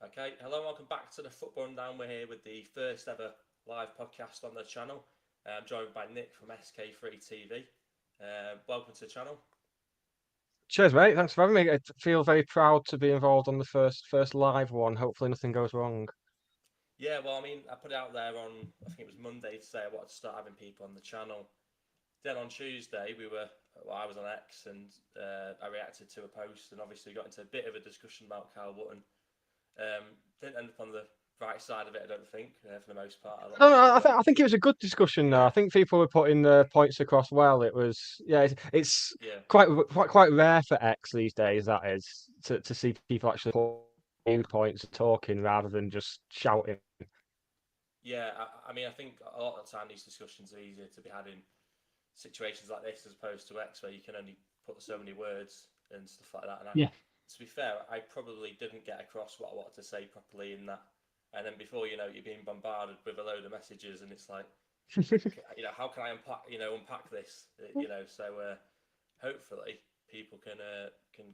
Okay, hello, welcome back to the Football Rundown. We're here with the first ever live podcast on the channel. I'm joined by Nick from SK3 TV. Welcome to the channel. Cheers, mate. Thanks for having me. I feel very proud to be involved on the first live one. Hopefully, nothing goes wrong. Yeah, well, I mean, I put it out there on, I think it was Monday to say I wanted to start having people on the channel. Then on Tuesday, I was on X and I reacted to a post and obviously got into a bit of a discussion about Kyle Wootton. Didn't end up on the right side of it, I don't think, for the most part. A lot of No, people I weren't. think it was a good discussion. Now, Yeah, I think people were putting the points across well. It was, yeah, it's yeah. quite rare for X these days. That is to see people actually putting points and talking rather than just shouting. Yeah, I mean, I think a lot of the time these discussions are easier to be had in situations like this as opposed to X, where you can only put so many words and stuff like that. And Yeah. to be fair, I probably didn't get across what I wanted to say properly in that. And then before you know, you're being bombarded with a load of messages, and it's like, how can I unpack this? So hopefully people can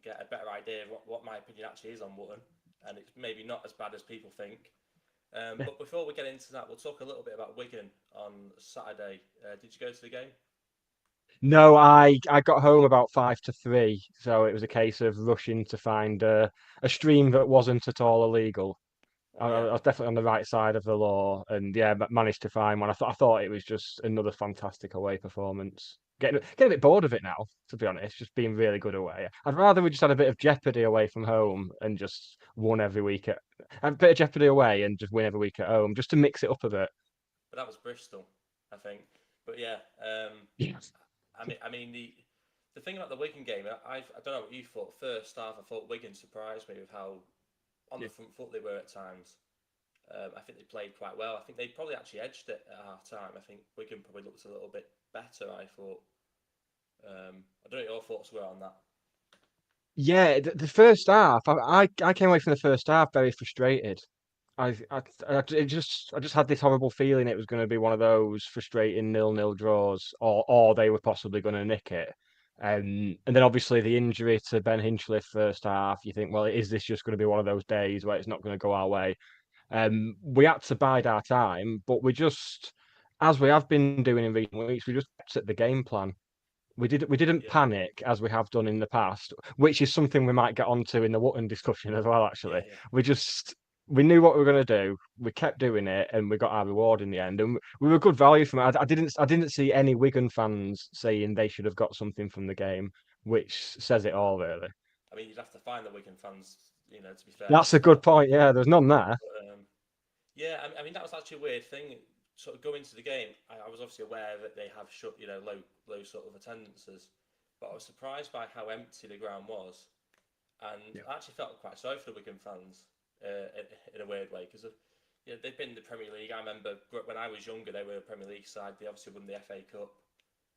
get a better idea of what my opinion actually is on Wootton, and it's maybe not as bad as people think. But before we get into that, we'll talk a little bit about Wigan on Saturday. Did you go to the game? No, I got home about 5 to 3, so it was a case of rushing to find a stream that wasn't at all illegal. I Yeah, was definitely on the right side of the law, and yeah, managed to find one. I thought it was just another fantastic away performance. Getting a bit bored of it now, to be honest. Just being really good away. I'd rather we just had a bit of jeopardy away from home and just won every week a bit of jeopardy away and just win every week at home, just to mix it up a bit. but that was Bristol, I think. But yeah, Yes. I mean the thing about the Wigan game, I don't know what you thought. First half, I thought Wigan surprised me with how on the Yeah. front foot they were at times. I think they played quite well. I think they probably actually edged it at half time. I think Wigan probably looked a little bit better. I thought. I don't know what your thoughts were on that. Yeah, the first half, I came away from the first half very frustrated. I just had this horrible feeling it was going to be one of those frustrating 0-0 draws, or they were possibly going to nick it. And then obviously the injury to Ben Hinchliffe first half, you think, well, is this just going to be one of those days where it's not going to go our way? We had to bide our time, but as we have been doing in recent weeks, we just kept at the game plan. We didn't Yeah, panic as we have done in the past, which is something we might get onto in the Wootton discussion as well. yeah, Actually, yeah. we just we knew what we were going to do. We kept doing it, and we got our reward in the end. And we were good value from it. I didn't see any Wigan fans saying they should have got something from the game, which says it all really. I mean, you'd have to find the Wigan fans, to be fair, to That's a good start. point. Yeah, there's none there. But, yeah, I mean that was actually a weird thing. Sort of going into the game, I was obviously aware that they have shut, low sort of attendances, but I was surprised by how empty the ground was, and Yeah. I actually felt quite sorry for the Wigan fans in a weird way because they've been in the Premier League. I remember when I was younger, they were a Premier League side. They obviously won the FA Cup.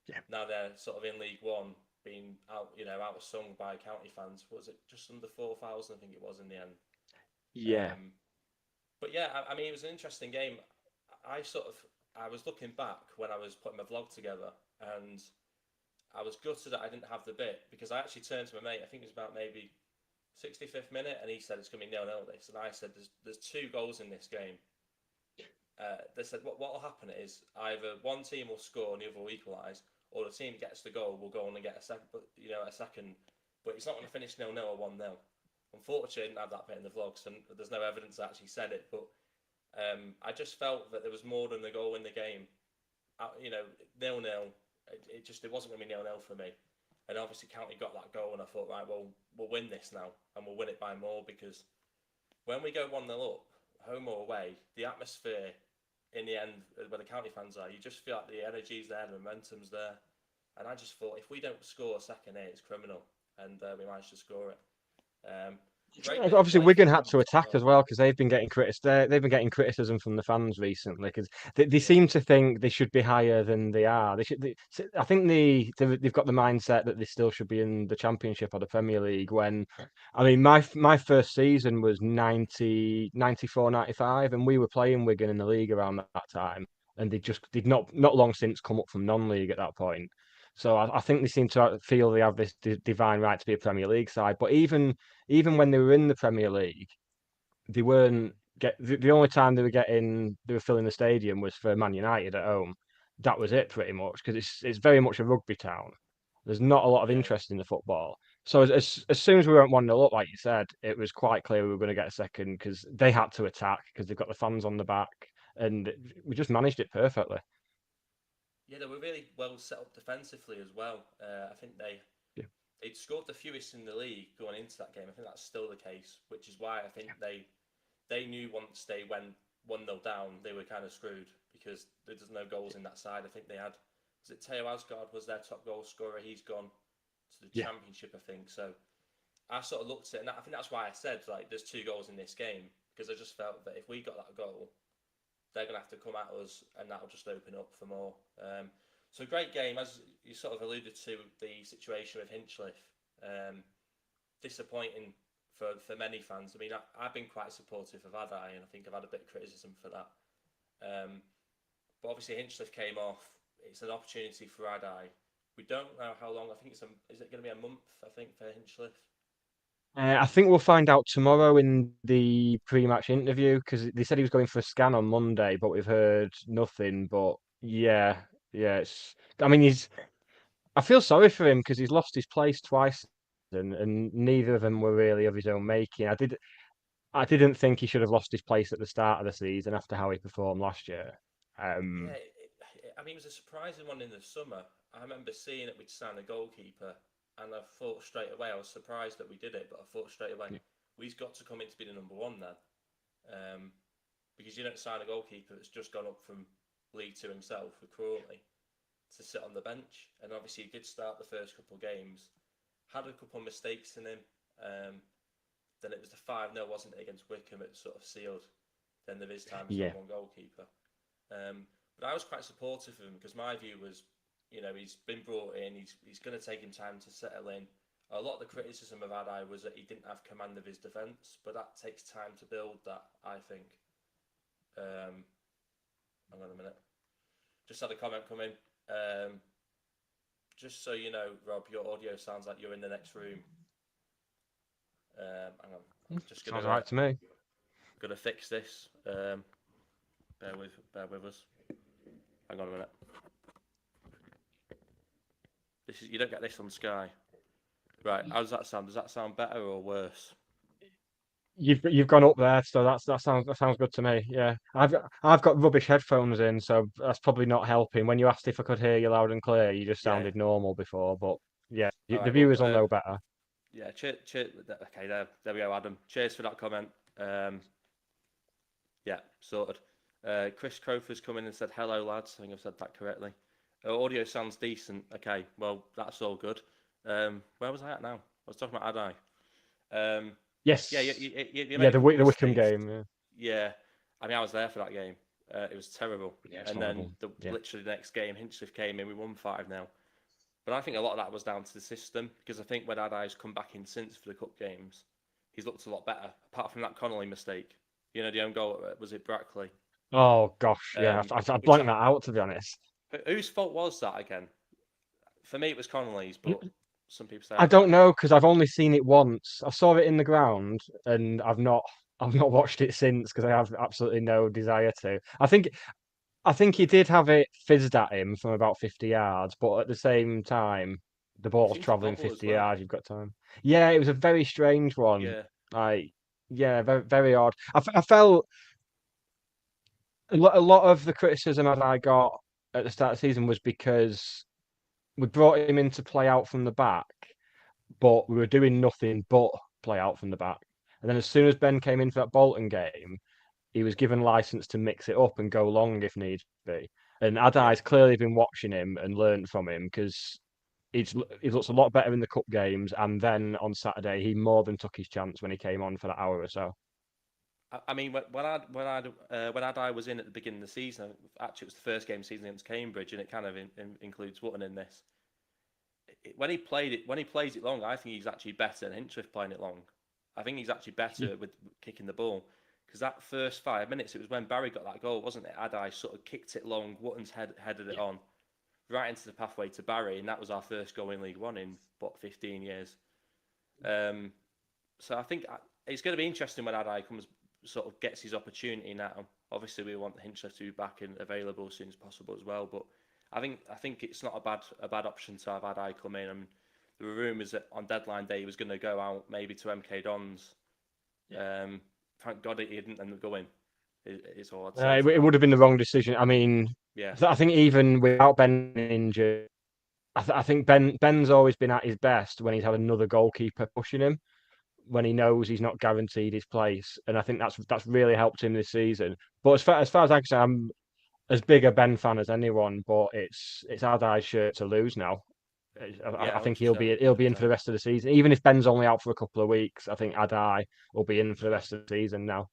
Yeah. Now they're sort of in League One, being outsung by county fans. Was it just under 4,000? I think it was in the end. Yeah. Um, but yeah, I mean, it was an interesting game. I was looking back when I was putting my vlog together, and I was gutted that I didn't have the bit because I actually turned to my mate. I think it was about maybe 65th minute, and he said it's going to be 0-0 this, and I said there's two goals in this game. They said what will happen is either one team will score and the other will equalise, or the team gets the goal will go on and get a second. But it's not going to finish 0-0 or 1-0. Unfortunately, I didn't have that bit in the vlogs, and there's no evidence that actually said it. But I just felt that there was more than the goal in the game. 0-0. It wasn't going to be 0-0 for me. And obviously, County got that goal, and I thought, right, well, we'll win this now, and we'll win it by more because when we go 1-0 up, home or away, the atmosphere in the end, where the County fans are, you just feel like the energy's there, the momentum's there. And I just thought, if we don't score a second here, it's criminal. And we managed to score it. Um, Great bit of Obviously, play from Wigan had France to as attack well. as well because they've been getting criticism from the fans recently because they Yeah, seem to think they should be higher than they are. I think they've got the mindset that they still should be in the Championship or the Premier League. When, I mean, my first season was 94, 95, and we were playing Wigan in the league around that time, and they'd not long since come up from non-league at that point. So I think they seem to feel they have this divine right to be a Premier League side. But even when they were in the Premier League, they weren't the only time they were filling the stadium was for Man United at home. That was Yeah, it pretty much because it's very much a rugby town. There's not a lot of yeah, interest in the football. So as soon as we went 1-0 up, like you said, it was quite clear we were going to get a second because they had to attack because they've got the fans on the back, and we just managed it perfectly. yeah. They were really well set up defensively as well. I think Yeah, they'd scored the fewest in the league going into that game. I think that's still the case, which is why I think they knew once they went 1-0 down, they were kind of screwed because there's no goals in that side. I think they had, was it Teo Asgard was their top goal scorer? He's gone to the yeah, championship, I think. So I sort of looked at it, and I think that's why I said like there's 2 goals in this game because I just felt that if we got that goal, they're going to have to come at us, and that'll just open up for more. So great game, as you sort of alluded to the situation with Hinchliffe. Disappointing for many fans. I mean, I've been quite supportive of ADDAI, and I think I've had a bit of criticism for that. But obviously Hinchliffe came off. It's an opportunity for ADDAI. We don't know how long. I think is it going to be a month? I think for Hinchliffe. I think we'll find out tomorrow in the pre-match interview because they said he was going for a scan on Monday, but we've heard nothing. But yeah, yeah, it's. I mean, he's. I feel sorry for him because he's lost his place twice, and neither of them were really of his own making. I didn't think he should have lost his place at the start of the season after how he performed last year. Yeah, Um, I mean, it was a surprising one in the summer. I remember seeing it. We'd sign a goalkeeper, and I thought straight away. I was surprised that we did it, but I thought straight away we've got to come in to be the number one then, because you don't sign a goalkeeper that's just gone up from League Two himself with Crawley to sit on the bench. And obviously, he did start the first couple of games, had a couple of mistakes in him. Then it was the 5-0, wasn't it, against Wickham? It sort of sealed. Then there is time he's yeah, got one goalkeeper. But I was quite supportive of him because my view was, he's been brought in. He's going to take him time to settle in. A lot of the criticism of ADDAI was that he didn't have command of his defence, but that takes time to build. That I think. Hang on a minute. Just had a comment come in. Just so you know, Rob, your audio sounds like you're in the next room. Hang on, I'm just sounds all right to me. gonna fix this. Bear with us. Hang on a minute. You don't get this on Sky, right? How does that sound? Does that sound better or worse? You've gone up there, so that sounds good to me. Yeah, I've got rubbish headphones in, so that's probably not helping. When you asked if I could hear you loud and clear, you just Yeah. sounded normal before. But yeah, All the right. Well, viewers will know better. yeah. Cheer. Okay. There we go, Adam. Cheers for that comment. Yeah. Sorted. Chris Crowfer's come in and said hello, lads. I think I've said that correctly. Audio sounds decent. Okay. Well, that's all good. Where was I at now? I was talking about ADDAI. Yeah, Yes, you yeah, made a couple of the Wickham mistakes. game. Yeah, Yeah, I mean, I was there for that game. It was terrible. yeah, it's And then horrible. Yeah, literally the next game, Hinchliffe came in, we won 5-0. But I think a lot of that was down to the system because I think when ADDAI's come back in since for the cup games, he's looked a lot better. Apart from that Connolly mistake, the own goal was it Brackley, oh gosh, yeah, I which blanked that out to be honest. whose fault was that again? For me, it was Connolly's, but some people say I don't ADDAI's. know because I've only seen it once. I saw it in the ground, and I've not watched it since because I have absolutely no desire to. I think he did have it fizzed at him from about 50 yards, but at the same time, the It ball's seemed to traveling bobble as 50 well. yards. You've got time. Yeah, it was a very strange one. Yeah, Like, yeah, very, very odd. I felt a lot of the criticism that I got at the start of the season was because we brought him in to play out from the back, but we were doing nothing but play out from the back. And then as soon as Ben came in for that Bolton game, he was given license to mix it up and go long if need be. And yeah. ADDAI's clearly been watching him and learned from him because he looks a lot better in the cup games. And then on Saturday, he more than took his chance when he came on for that hour or so. I mean, when ADDAI was in at the beginning of the season, actually it was the first game of the season against Cambridge, and it kind of includes Wootton in this. When he plays it long, I think he's actually better than Hinchliffe playing it long. I think he's actually Yeah, better with kicking the ball because that first 5 minutes, it was when Barry got that goal, wasn't it? ADDAI sort of kicked it long, Wootton's headed it yeah, on right into the pathway to Barry, and that was our first goal in League One in 15 years. So I think it's going to be interesting when ADDAI sort of gets his opportunity now. Obviously, we want Hinchcliffe to be back and available as soon as possible as well. But I think it's not a bad option to have ADDAI come in. And there were rumours that on deadline day he was going to go out maybe to MK Dons. Yeah. Thank God he didn't end up going. It's all I'd say. It would have been the wrong decision. I mean, yeah. I think even without Ben injured, I think Ben's always been at his best when he's had another goalkeeper pushing him, when he knows he's not guaranteed his place, and I think that's really helped him this season. But as far as I can say, I'm as big a Ben fan as anyone, but it's ADDAI's shirt to lose now. I think he'll be in for the rest of the season. Even if Ben's only out for a couple of weeks, I think ADDAI will be in for the rest of the season now.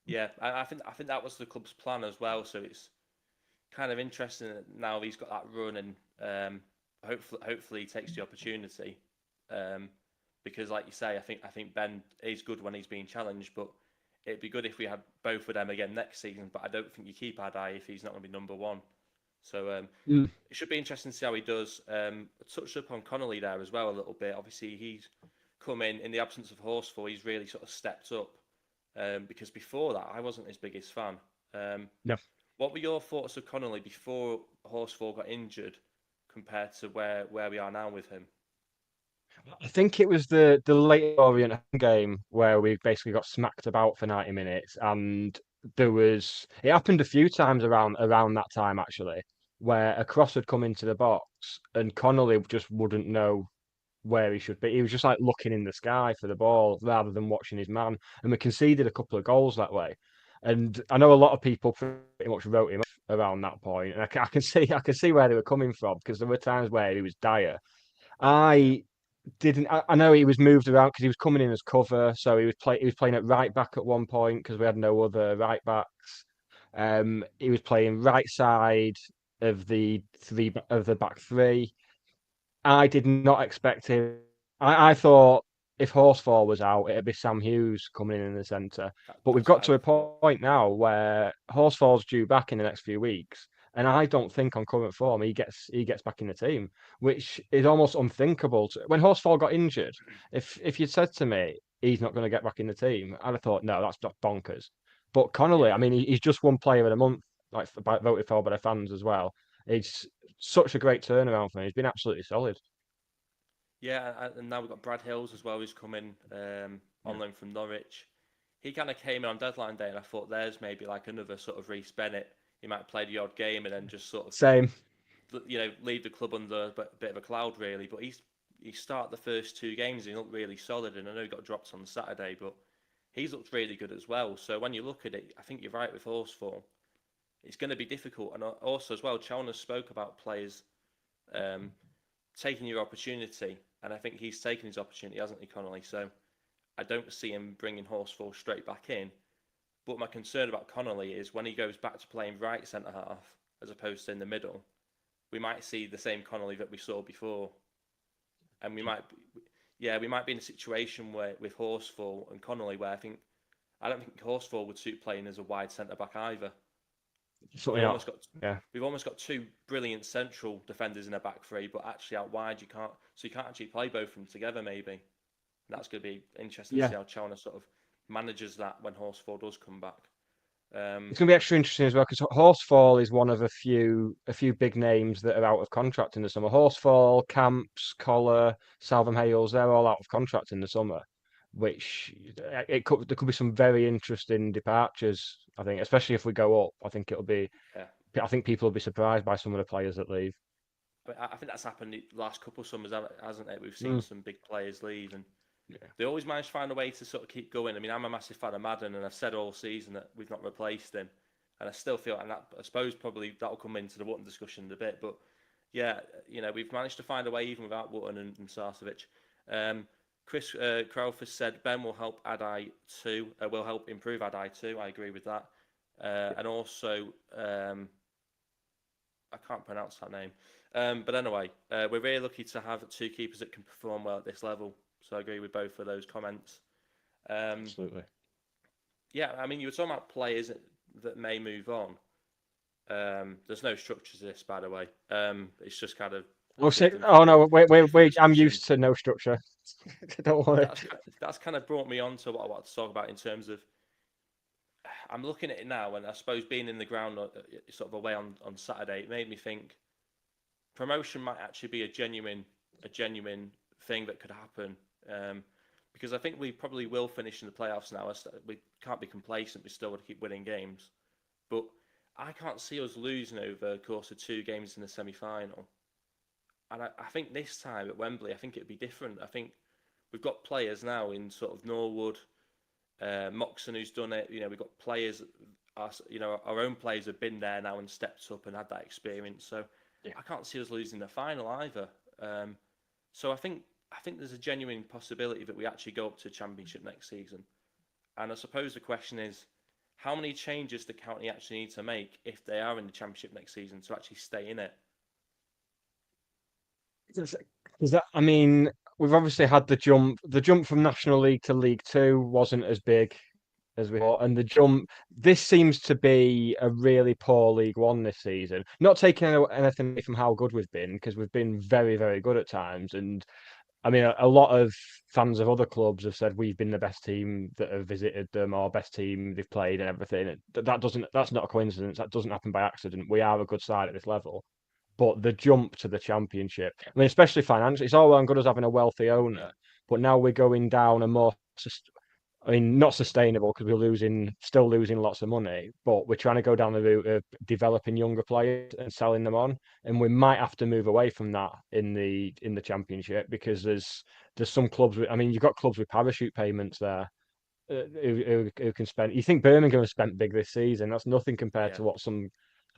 Yeah, I think that was the club's plan as well. So it's kind of interesting that now he's got that run, and hopefully he takes the opportunity. Because, like you say, I think Ben is good when he's being challenged, but it'd be good if we had both of them again next season. But I don't think you keep ADDAI if he's not going to be number one. So it should be interesting to see how he does. Touched up on Connolly there as well a little bit. Obviously, he's come in the absence of Horsfall. He's really sort of stepped up. Because before that, I wasn't his biggest fan. No. What were your thoughts of Connolly before Horsfall got injured, compared to where we are now with him? I think it was the late Orient game where we basically got smacked about for 90 minutes, and it happened a few times around that time actually, where a cross had come into the box and Connolly just wouldn't know where he should be. He was just like looking in the sky for the ball rather than watching his man. And we conceded a couple of goals that way. And I know a lot of people pretty much wrote him off around that point, and I can see where they were coming from, because there were times where he was dire. I know he was moved around because he was coming in as cover, so he was playing at right back at one point because we had no other right backs. He was playing right side of the back three. I did not expect him. I thought if Horsfall was out, it'd be Sam Hughes coming in the centre. But we've got to a point now where Horsfall's due back in the next few weeks, and I don't think on current form he gets back in the team, which is almost unthinkable. When Horsfall got injured, if you'd said to me he's not going to get back in the team, I'd have thought, no, that's not bonkers. But Connolly, I mean, he's just won Player of the Month, like voted for by the fans as well. It's such a great turnaround for him. He's been absolutely solid. Yeah, and now we've got Brad Hills as well, who's coming on loan from Norwich. He kind of came in on deadline day, and I thought there's maybe like another sort of Reece Bennett. He might play the odd game and then just sort of leave the club under a bit of a cloud, really. But he started the first two games, and he looked really solid. And I know he got dropped on Saturday, but he's looked really good as well. So when you look at it, I think you're right with Horsfall. It's going to be difficult. And also as well, Chalmers spoke about players taking your opportunity. And I think he's taken his opportunity, hasn't he, Connolly? So I don't see him bringing Horsfall straight back in. But my concern about Connolly is when he goes back to playing right centre-half as opposed to in the middle, we might see the same Connolly that we saw before. And we might be in a situation where with Horsfall and Connolly where I don't think Horsfall would suit playing as a wide centre-back either. We've almost got two brilliant central defenders in a back three, but actually out wide you can't actually play both of them together maybe. And that's going to be interesting to see how Chalmers sort of manages that when Horsfall does come back. It's going to be extra interesting as well because Horsfall is one of a few big names that are out of contract in the summer. Horsfall, Camps, Collar, Salvam Hales, they're all out of contract in the summer, which there could be some very interesting departures. I think, especially if we go up, I think it'll be. Yeah. I think people will be surprised by some of the players that leave. But I think that's happened the last couple of summers, hasn't it? We've seen some big players leave, and they always manage to find a way to sort of keep going. I mean, I'm a massive fan of Madden, and I've said all season that we've not replaced him, and I still feel, and I suppose probably that'll come into the Wootton discussion in a bit. But yeah, we've managed to find a way even without Wootton and Sarcevic. Chris Crowfoot said Ben will help ADDAI too. Will help improve ADDAI too. I agree with that. And also, I can't pronounce that name. But anyway, we're really lucky to have two keepers that can perform well at this level. So I agree with both of those comments. Absolutely. Yeah, I mean, you were talking about players that may move on. There's no structure to this, by the way. It's just kind of. Oh no! Wait! I'm used to no structure. Don't worry. That's kind of brought me on to what I want to talk about in terms of I'm looking at it now, and I suppose being in the ground sort of away on Saturday, it made me think promotion might actually be a genuine thing that could happen. Because I think we probably will finish in the playoffs now. We can't be complacent. We still want to keep winning games, but I can't see us losing over the course of 2 games in the semi-final. And I think this time at Wembley, I think it'd be different. I think we've got players now in sort of Norwood, Moxon who's done it. We've got players. Our own players have been there now and stepped up and had that experience. So Yeah. I can't see us losing the final either. So I think there's a genuine possibility that we actually go up to Championship next season. And I suppose the question is, how many changes the county actually need to make if they are in the Championship next season to actually stay in it? Is that? I mean, we've obviously had the jump. The jump from National League to League Two wasn't as big as we thought, and the jump. This seems to be a really poor League One this season. Not taking anything away from how good we've been, because we've been very, very good at times. And I mean, a lot of fans of other clubs have said we've been the best team that have visited them, or best team they've played, and everything. That doesn't. That's not a coincidence. That doesn't happen by accident. We are a good side at this level. But the jump to the Championship, I mean, especially financially, it's all well and good as having a wealthy Yeah, owner, but now we're going down a more, I mean, not sustainable because still losing lots of money, but we're trying to go down the route of developing younger players and selling them on, and we might have to move away from that in the Championship because there's some clubs with, I mean, you've got clubs with parachute payments there who can spend. You think Birmingham have spent big this season? That's nothing compared yeah. to what some.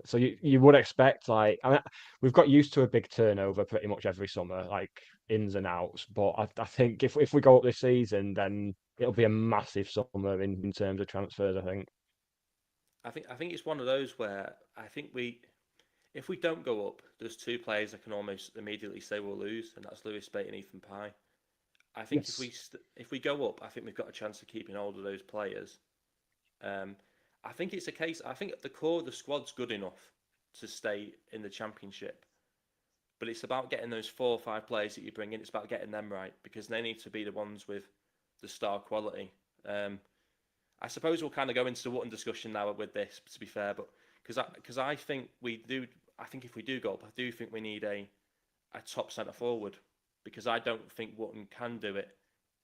So you would expect like I mean, we've got used to a big turnover pretty much every summer, like ins and outs. But I think if we go up this season, then it'll be a massive summer in terms of transfers. I think. I think it's one of those where I think if we don't go up, there's 2 players I can almost immediately say we'll lose, and that's Lewis Spate and Ethan Pye. I think Yes. if we go up, I think we've got a chance of keeping hold of those players. Um, I think it's a case. I think at the core of the squad's good enough to stay in the Championship, but it's about getting those 4 or 5 players that you bring in. It's about getting them right because they need to be the ones with the star quality. I suppose we'll kind of go into the Wootton discussion now with this, to be fair, but because I think we do. I think if we do go up, I do think we need a top centre forward because I don't think Wootton can do it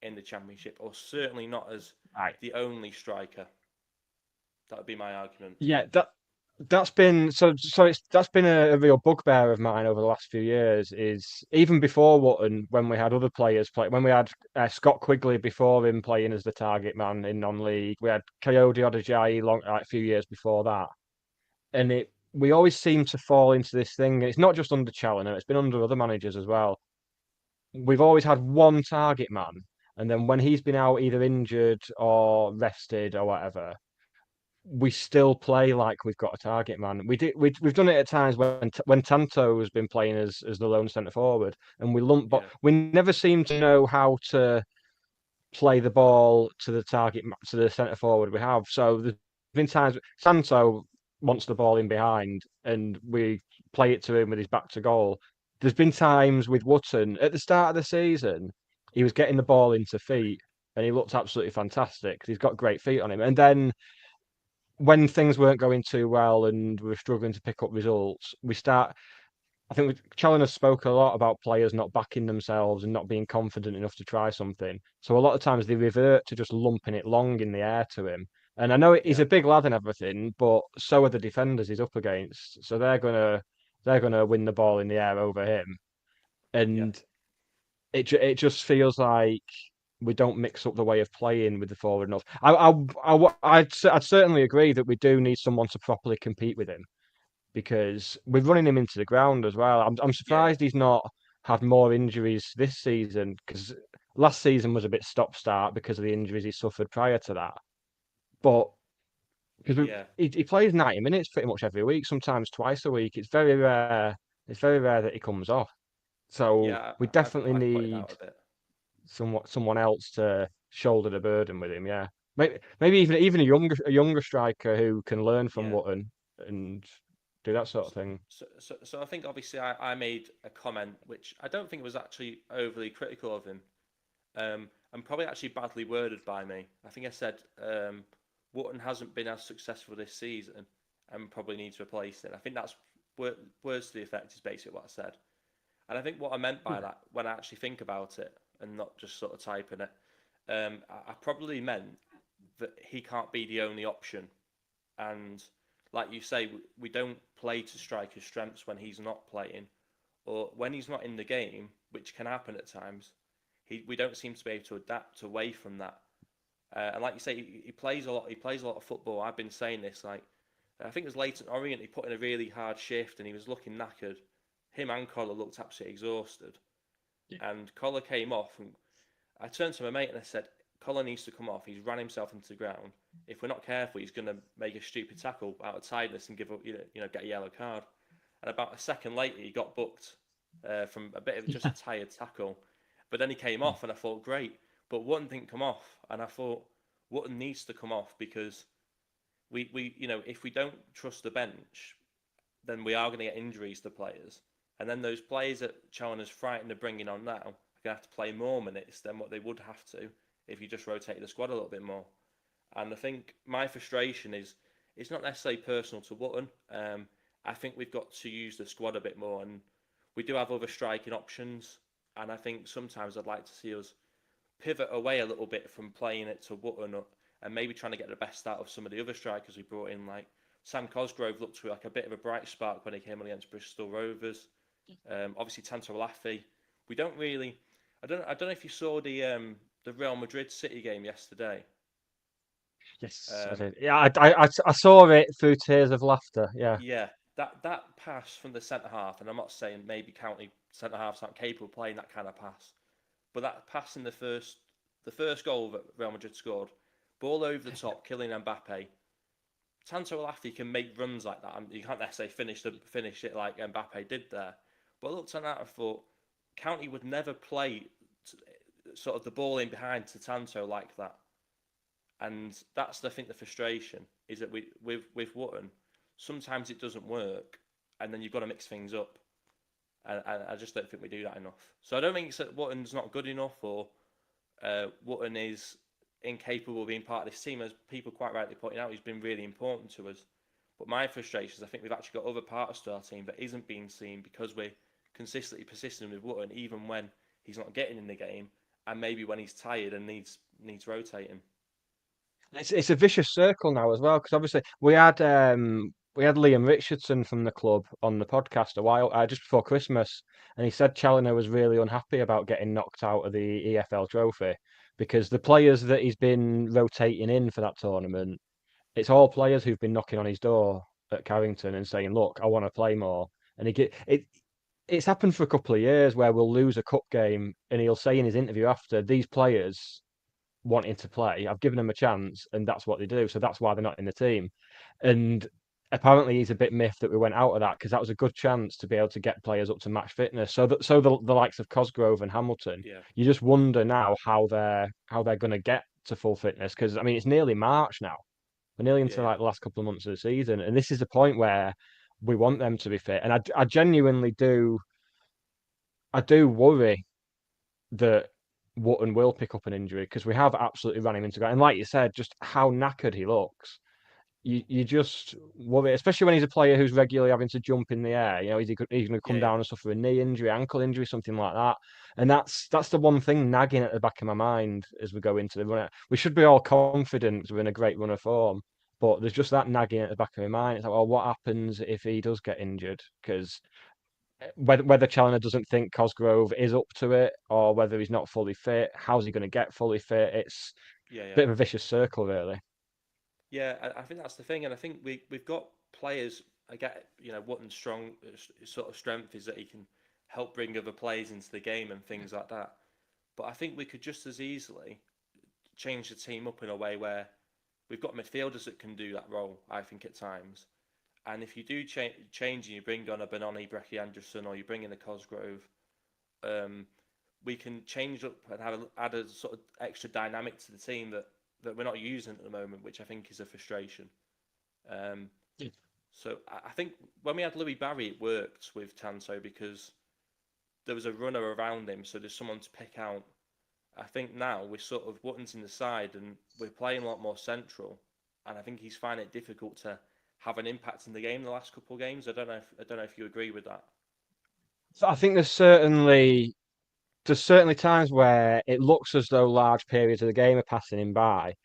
in the Championship, or certainly not as Right. the only striker. That would be my argument. Yeah, that's been that's been a real bugbear of mine over the last few years. Is even before Wootton, when we had other players play, when we had Scott Quigley before him playing as the target man in non-league, we had Coyote ADDAI like a few years before that, and we always seem to fall into this thing. It's not just under Challoner; it's been under other managers as well. We've always had one target man, and then when he's been out either injured or rested or whatever, we still play like we've got a target man. We've done it at times when Tanto has been playing as the lone centre forward, and but Yeah, we never seem to know how to play the ball to the to the centre forward we have. So there's been times Santo wants the ball in behind, and we play it to him with his back to goal. There's been times with Wootton at the start of the season, he was getting the ball into feet, and he looked absolutely fantastic. He's got great feet on him, and then when things weren't going too well and we were struggling to pick up results, we start. I think Challoner spoke a lot about players not backing themselves and not being confident enough to try something. So a lot of times they revert to just lumping it long in the air to him. And I know he's yeah, a big lad and everything, but so are the defenders he's up against. So they're gonna win the ball in the air over him. yeah, And it just feels like we don't mix up the way of playing with the forward enough. I'd certainly agree that we do need someone to properly compete with him because we're running him into the ground as well. I'm yeah, surprised he's not had more injuries this season because last season was a bit stop start because of the injuries he suffered prior to that. But because yeah, he plays 90 minutes pretty much every week, sometimes twice a week. It's very rare. It's very rare that he comes off. So yeah. we I've definitely I've pointed need out a bit. someone else to shoulder the burden with him. Yeah, maybe even a younger striker who can learn from Yeah. Wootton and do that sort of thing. So I think obviously I made a comment which I don't think was actually overly critical of him, and probably actually badly worded by me. I think I said Wootton hasn't been as successful this season and probably needs replacing. I think that's words to the effect is basically what I said. And I think what I meant by that, when I actually think about it and not just sort of typing it, I probably meant that he can't be the only option. And like you say, we don't play to striker's strengths when he's not playing, or when he's not in the game, which can happen at times. We don't seem to be able to adapt away from that. And like you say, he plays a lot. He plays a lot of football. I've been saying this. Like I think it was Leighton Orient. He put in a really hard shift, and he was looking knackered. Him and Collar looked absolutely exhausted. Yeah. And Collar came off, and I turned to my mate and I said, "Collar needs to come off. He's ran himself into the ground. If we're not careful, he's going to make a stupid tackle out of tiredness and give up, get a yellow card." And about a second later, he got booked from a bit of just a tired tackle. But then he came off, and I thought, great. But Wootton didn't come off, and I thought Wootton needs to come off because we if we don't trust the bench, then we are going to get injuries to players, and then those players that Challinger's frightened of bringing on now are going to have to play more minutes than what they would have to if you just rotate the squad a little bit more. And I think my frustration is it's not necessarily personal to Wootton. I think we've got to use the squad a bit more, and we do have other striking options. And I think sometimes I'd like to see us pivot away a little bit from playing it to Wootton and maybe trying to get the best out of some of the other strikers we brought in. Like Sam Cosgrove looked like a bit of a bright spark when he came on against Bristol Rovers. Obviously Tanto Laffy. We don't really. I don't know if you saw the Real Madrid City game yesterday. Yes, I did. Yeah, I saw it through tears of laughter. Yeah. Yeah, that pass from the centre half, and I'm not saying maybe county centre halves aren't capable of playing that kind of pass, but that pass in the first goal that Real Madrid scored, ball over the top, killing Mbappe. Tanto Laffy can make runs like that. You can't necessarily finish it like Mbappe did there. But I looked at that and thought, County would never play sort of the ball in behind to Tanto like that. And that's the frustration is that with Wootton, sometimes it doesn't work, and then you've got to mix things up. And I just don't think we do that enough. So I don't think it's that Wootton's not good enough or Wootton is incapable of being part of this team. As people quite rightly pointed out, he's been really important to us. But my frustration is I think we've actually got other parts to our team that isn't being seen because we're consistently persisting with Wootton, even when he's not getting in the game, and maybe when he's tired and needs rotating. It's a vicious circle now as well because obviously we had Liam Richardson from the club on the podcast a while just before Christmas, and he said Challinor was really unhappy about getting knocked out of the EFL trophy because the players that he's been rotating in for that tournament, it's all players who've been knocking on his door at Carrington and saying, "Look, I want to play more," and it's happened for a couple of years where we'll lose a cup game and he'll say in his interview after these players wanting to play. I've given them a chance, and that's what they do. So that's why they're not in the team. And apparently, he's a bit miffed that we went out of that because that was a good chance to be able to get players up to match fitness. So the likes of Cosgrove and Hamilton, Yeah. you just wonder now how they're going to get to full fitness because I mean it's nearly March now. We're nearly into like the last couple of months of the season, and this is the point where we want them to be fit. And I genuinely do. I do worry that Wootton will pick up an injury because we have absolutely run him into ground. And like you said, just how knackered he looks. You just worry, especially when he's a player who's regularly having to jump in the air. You know, he's going to come down and suffer a knee injury, ankle injury, something like that. And that's the one thing nagging at the back of my mind as we go into the run. We should be all confident because we're in a great run of form, but there's just that nagging at the back of my mind. It's like, well, what happens if he does get injured? Because whether Challinor doesn't think Cosgrove is up to it or whether he's not fully fit, how's he going to get fully fit? It's a bit of a vicious circle, really. Yeah, I think that's the thing, and I think we've got players. I get Wootton's strong sort of strength is that he can help bring other players into the game and things like that. But I think we could just as easily change the team up in a way where we've got midfielders that can do that role. I think at times, and if you do change and you bring on a Benoni, Brecky Anderson, or you bring in a Cosgrove, we can change up and add a sort of extra dynamic to the team that we're not using at the moment, which I think is a frustration. So I think when we had Louis Barry, it worked with Tanto because there was a runner around him, so there's someone to pick out. I think now we're sort of Wootton's in the side and we're playing a lot more central, and I think he's finding it difficult to have an impact in the game the last couple of games. I don't know if you agree with that. So I think there's certainly times where it looks as though large periods of the game are passing him by.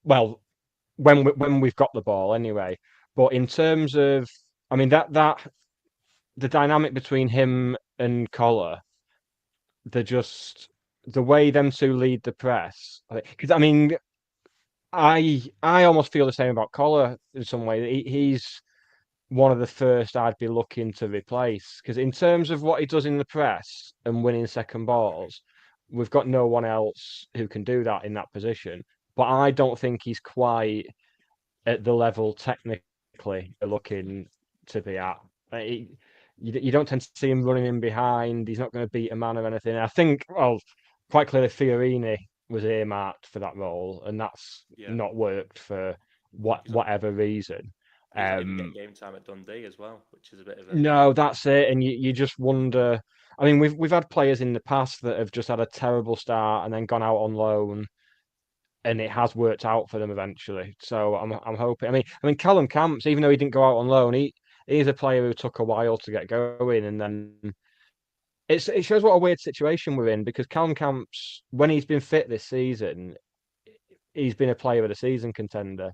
Well, when we've got the ball anyway. But in terms of, I mean that the dynamic between him and Collar, they're just the way them two lead the press. Because I mean, I almost feel the same about Collar in some way. He's one of the first I'd be looking to replace because in terms of what he does in the press and winning second balls, we've got no one else who can do that in that position. But I don't think he's quite at the level technically they're looking to be at. You don't tend to see him running in behind. He's not going to beat a man or anything. I think, well, quite clearly Fiorini was earmarked for that role, and that's Yeah, not worked for he's not whatever reason. he's not even getting Um, game time at Dundee as well, which is a bit of a no, that's it, and you just wonder. I mean, we've had players in the past that have just had a terrible start and then gone out on loan and it has worked out for them eventually. So I'm hoping. I mean, Callum Camps, even though he didn't go out on loan, he's a player who took a while to get going, and then it shows what a weird situation we're in because Callum Camps, when he's been fit this season, he's been a player of the season contender.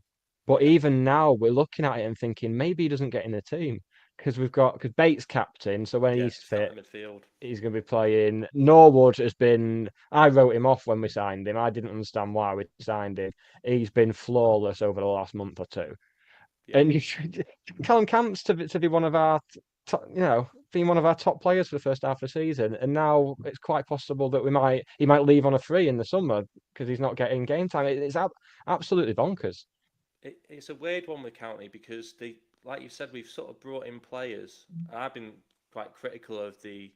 But yeah. even now, we're looking at it and thinking maybe he doesn't get in the team because Bates captain, so when Yeah, he's he's fit, captain midfield. he's going to be playing. Norwood has been. I wrote him off when we signed him. I didn't understand why we signed him. He's been flawless over the last month or two. Yeah, And you should, Callum Camps to be one of our, being one of our top players for the first half of the season. And now it's quite possible that he might leave on a free in the summer because he's not getting game time. It's absolutely bonkers. it's a weird one with County because like you said, we've sort of brought in players. I've been quite critical of the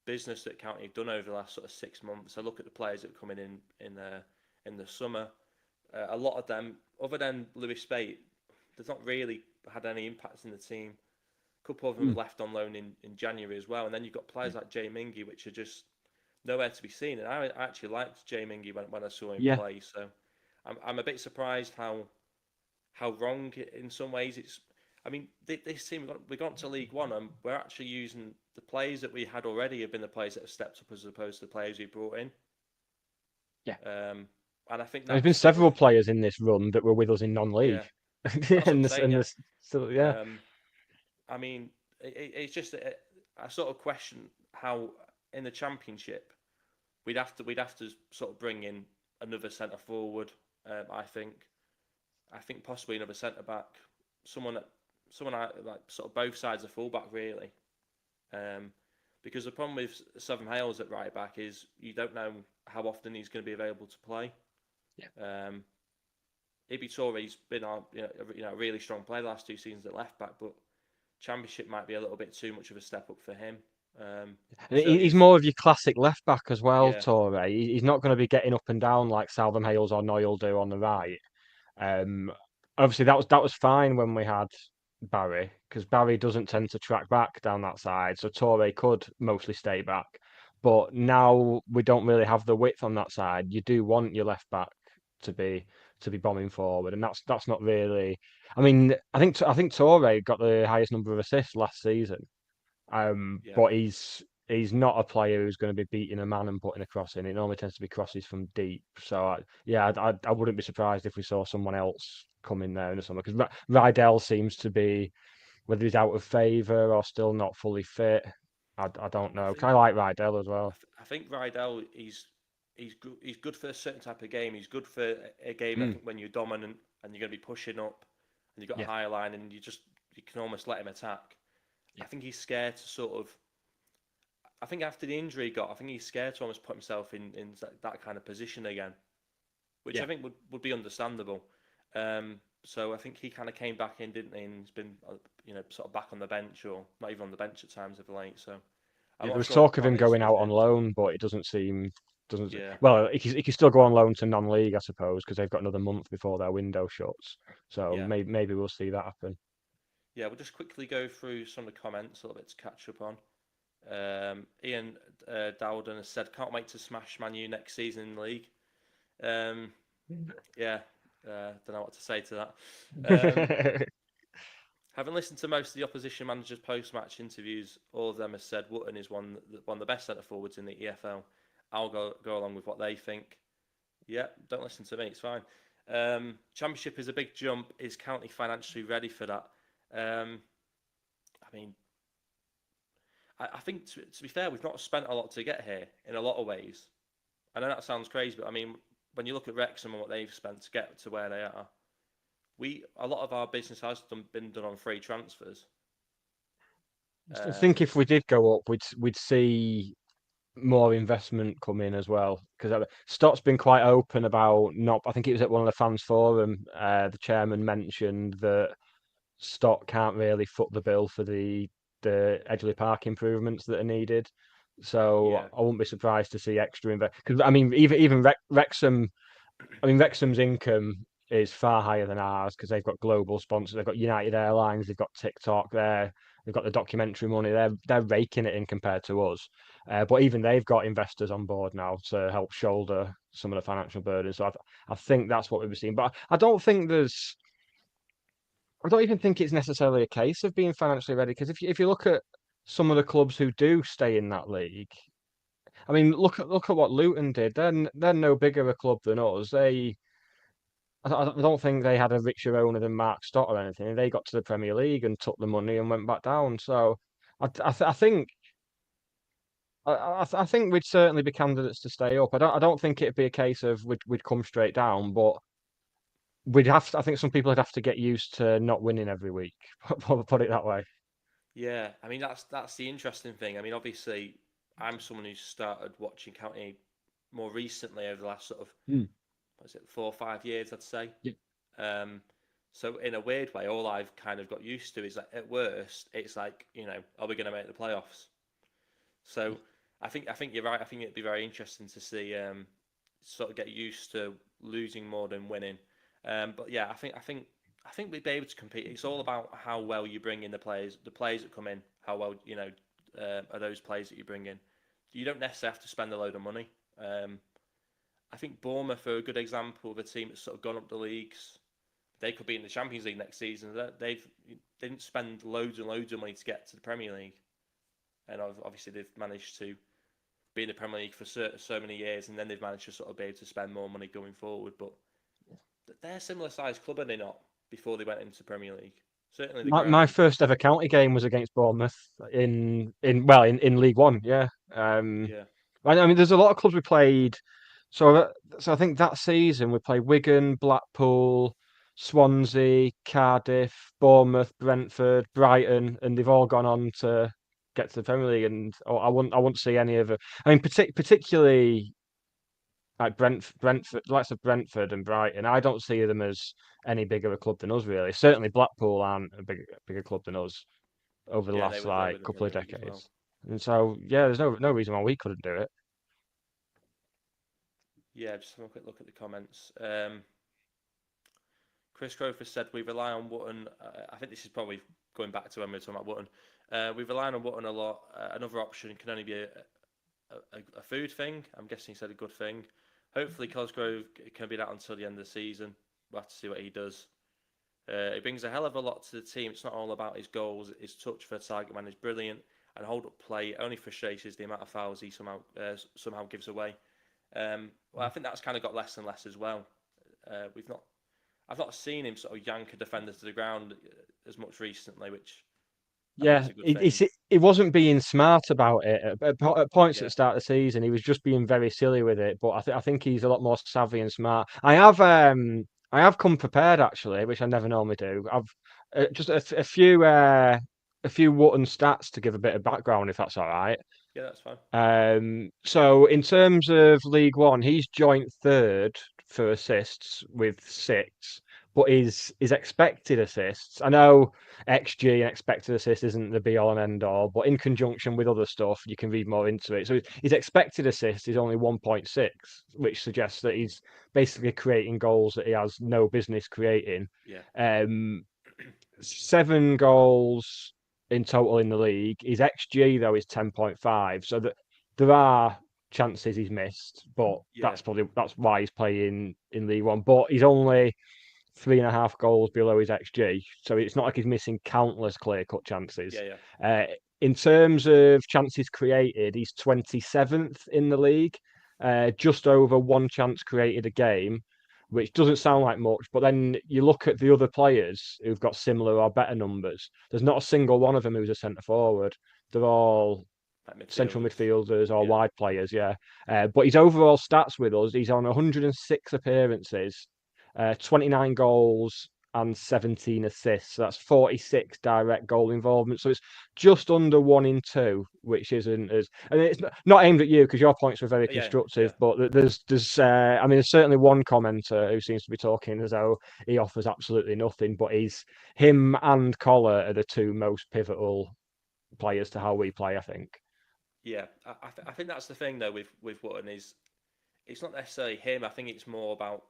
business that County have done over the last sort of 6 months. I look at the players that are coming in the summer. A lot of them, other than Lewis Spate, they've not really had any impacts in the team. A couple of them have Mm. left on loan in January as well, and then you've got players like Jay Mingy, which are just nowhere to be seen. And I actually liked Jay Mingy when I saw him Yeah, play, so I'm a bit surprised how wrong in some ways it's. I mean, this team we got to League One, and we're actually using the players that we had already have been the players that have stepped up as opposed to the players we brought in. yeah. And I think There's been that's sort of several players in this run that were with us in yeah, non-league, that's what I'm saying. and Yeah, this, so yeah, I mean, it's just I sort of question how in the Championship we'd have to sort of bring in another centre forward. I think possibly another centre back, someone that someone like sort of both sides of full back really. Um, because the problem with Southern Hales at right back is you don't know how often he's going to be available to play. yeah. Um, Ibi Tore's been on a really strong player the last 2 seasons at left back, but Championship might be a little bit too much of a step up for him. And Certainly he's is. more of your classic left back as well, Yeah, Torre. He's not going to be getting up and down like Salvin Hales or Noyle do on the right. Um, Obviously that was fine when we had Barry because Barry doesn't tend to track back down that side, so Torre could mostly stay back. But now we don't really have the width on that side. You do want your left back to be bombing forward, and that's not really. I mean, I think Torre got the highest number of assists last season. yeah. But he's not a player who's going to be beating a man and putting a cross in. It normally tends to be crosses from deep. So yeah, I wouldn't be surprised if we saw someone else come in there in the summer because Rydell seems to be whether he's out of favour or still not fully fit. I don't I know. 'Cause think I like Rydell as well. I think Rydell he's good for a certain type of game. He's good for a game I Mm, think when you're dominant and you're going to be pushing up and you've got a yeah, higher line and you can almost let him attack. I yeah, think he's scared to sort of. I think after the injury he got, I think he's scared to almost put himself in that kind of position again, which yeah. I think would be understandable. So I think he kind of came back in, didn't he? And he's been sort of back on the bench or not even on the bench at times of late. So I'm Yeah, there not was sure what the talk of plan him is going with out on him. loan, but it doesn't seem doesn't. Yeah, Well, he can still go on loan to non-league, I suppose, because they've got another month before their window shuts. So yeah. maybe we'll see that happen. Yeah, we'll just quickly go through some of the comments a little bit to catch up on. Ian Dowden has said, "Can't wait to smash Man U next season in the league." Um, yeah, Don't know what to say to that. Having listened to most of the opposition managers' post-match interviews, all of them have said Wootton is one of the best centre forwards in the EFL. I'll go along with what they think. Yeah, don't listen to me. It's fine. Championship is a big jump. Is County financially ready for that? I mean, I think to be fair, we've not spent a lot to get here in a lot of ways. I know that sounds crazy, but I mean, when you look at Wrexham and what they've spent to get to where they are, a lot of our business has been done on free transfers. I think if we did go up, we'd see more investment come in as well, because Stott's been quite open about not. I think it was at one of the fans forum. The chairman mentioned that Stott can't really foot the bill for the Edgeley Park improvements that are needed. So Yeah, I wouldn't be surprised to see extra invest. Because I mean, even Wrexham. I mean, Wrexham's income is far higher than ours because they've got global sponsors. They've got United Airlines. They've got TikTok there. They've got the documentary money. They're raking it in compared to us. But even they've got investors on board now to help shoulder some of the financial burden. So I think that's what we've seen. But I don't think there's. I don't even think it's necessarily a case of being financially ready, because if you look at some of the clubs who do stay in that league, I mean, look at what Luton did. They're no bigger a club than us. I don't think they had a richer owner than Mark Stott or anything. They got to the Premier League and took the money and went back down. So I think I think we'd certainly be candidates to stay up. I don't think it'd be a case of we'd come straight down, but we'd have to, I think some people would have to get used to not winning every week. Put it that way. yeah. I mean, that's the interesting thing. I mean, obviously, I'm someone who's started watching County more recently over the last sort of Mm. what is it 4 or 5 years, I'd say. Yeah. Um, so in a weird way, all I've kind of got used to is that at worst, it's like are we going to make the playoffs? So I think you're right. I think it'd be very interesting to see sort of get used to losing more than winning. But yeah, I think we'd be able to compete. It's all about how well you bring in the players that come in. How well are those players that you bring in. You don't necessarily have to spend a load of money. I think Bournemouth are a good example of a team that's sort of gone up the leagues. They could be in the Champions League next season. They didn't spend loads and loads of money to get to the Premier League, and obviously they've managed to be in the Premier League for so many years, and then they've managed to sort of be able to spend more money going forward. But they're a similar sized club, are they not? Before they went into the Premier League, certainly the My ground. first ever county game was against Bournemouth in League One. Yeah. Yeah, I mean, there's a lot of clubs we played. So I think that season we played Wigan, Blackpool, Swansea, Cardiff, Bournemouth, Brentford, Brighton, and they've all gone on to get to the Premier League. And I wouldn't see any of it. I mean, particularly like Brentford, likes of Brentford and Brighton. I don't see them as any bigger a club than us, really. Certainly, Blackpool aren't a bigger club than us over the yeah, last they were like in the couple of Premier League as well. decades. And so, yeah, there's no reason why we couldn't do it. Yeah, just have a quick look at the comments. Chris Grover said we rely on Wootton. I think this is probably going back to when we were talking about Wootton. We rely on Wootton a lot. Another option can only be a food thing. I'm guessing he said a good thing. Hopefully, Cosgrove can be that until the end of the season. We'll have to see what he does. He brings a hell of a lot to the team. It's not all about his goals. His touch for target man is brilliant, and hold up play only frustrates the amount of fouls he somehow gives away. Well, I think that's kind of got less and less as well. I've not seen him sort of yank a defender to the ground as much recently, which I think Yeah, is a good thing. he wasn't being smart about it at points at Yeah, the start of the season. He was just being very silly with it. But I think he's a lot more savvy and smart. I have come prepared actually, which I never normally do. I've just a few Wootton stats to give a bit of background, if that's all right. yeah, that's fine. So in terms of League One, he's joint third for assists with 6, but his expected assists. I know XG and expected assist isn't the be all and end all, but in conjunction with other stuff, you can read more into it. So his expected assist is only 1.6, which suggests that he's basically creating goals that he has no business creating. Yeah, 7 goals in total in the league. His XG though is 10.5, so that there are chances he's missed, but Yeah, that's why he's playing in League One. But he's only 3.5 goals below his XG, so it's not like he's missing countless clear-cut chances. yeah, yeah, Uh, in terms of chances created, he's 27th in the league, just over one chance created a game, which doesn't sound like much. But then you look at the other players who've got similar or better numbers. There's not a single one of them who's a centre forward. They're all like central midfielders. midfielders or Yeah, wide players, yeah. But his overall stats with us, he's on 106 appearances, 29 goals and 17 assists. So that's 46 direct goal involvement. So it's just under 1 in 2, which isn't as. And it's not aimed at you because your points were very yeah, yeah, constructive. But I mean, there's certainly one commenter who seems to be talking as though he offers absolutely nothing. But him and Collar are the two most pivotal players to how we play, I think. yeah. I think that's the thing though with Wootton is it's not necessarily him. I think it's more about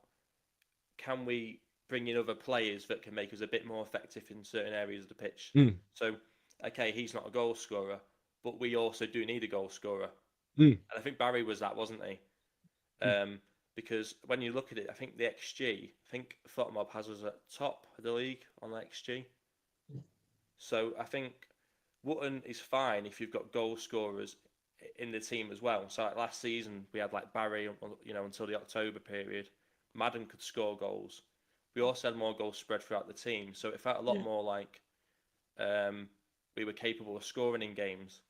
can we bring in other players that can make us a bit more effective in certain areas of the pitch. Mm, So, okay, he's not a goal scorer, but we also do need a goal scorer. mm, And I think Barry was that, wasn't he? mm. Because when you look at it, I think the XG, I think Tottenham has us at top of the league on the XG. So I think Wootton is fine if you've got goal scorers in the team as well. So like last season we had like Barry, until the October period. Madden could score goals. We also had more goals spread throughout the team, so it felt a lot Yeah. more like we were capable of scoring in games.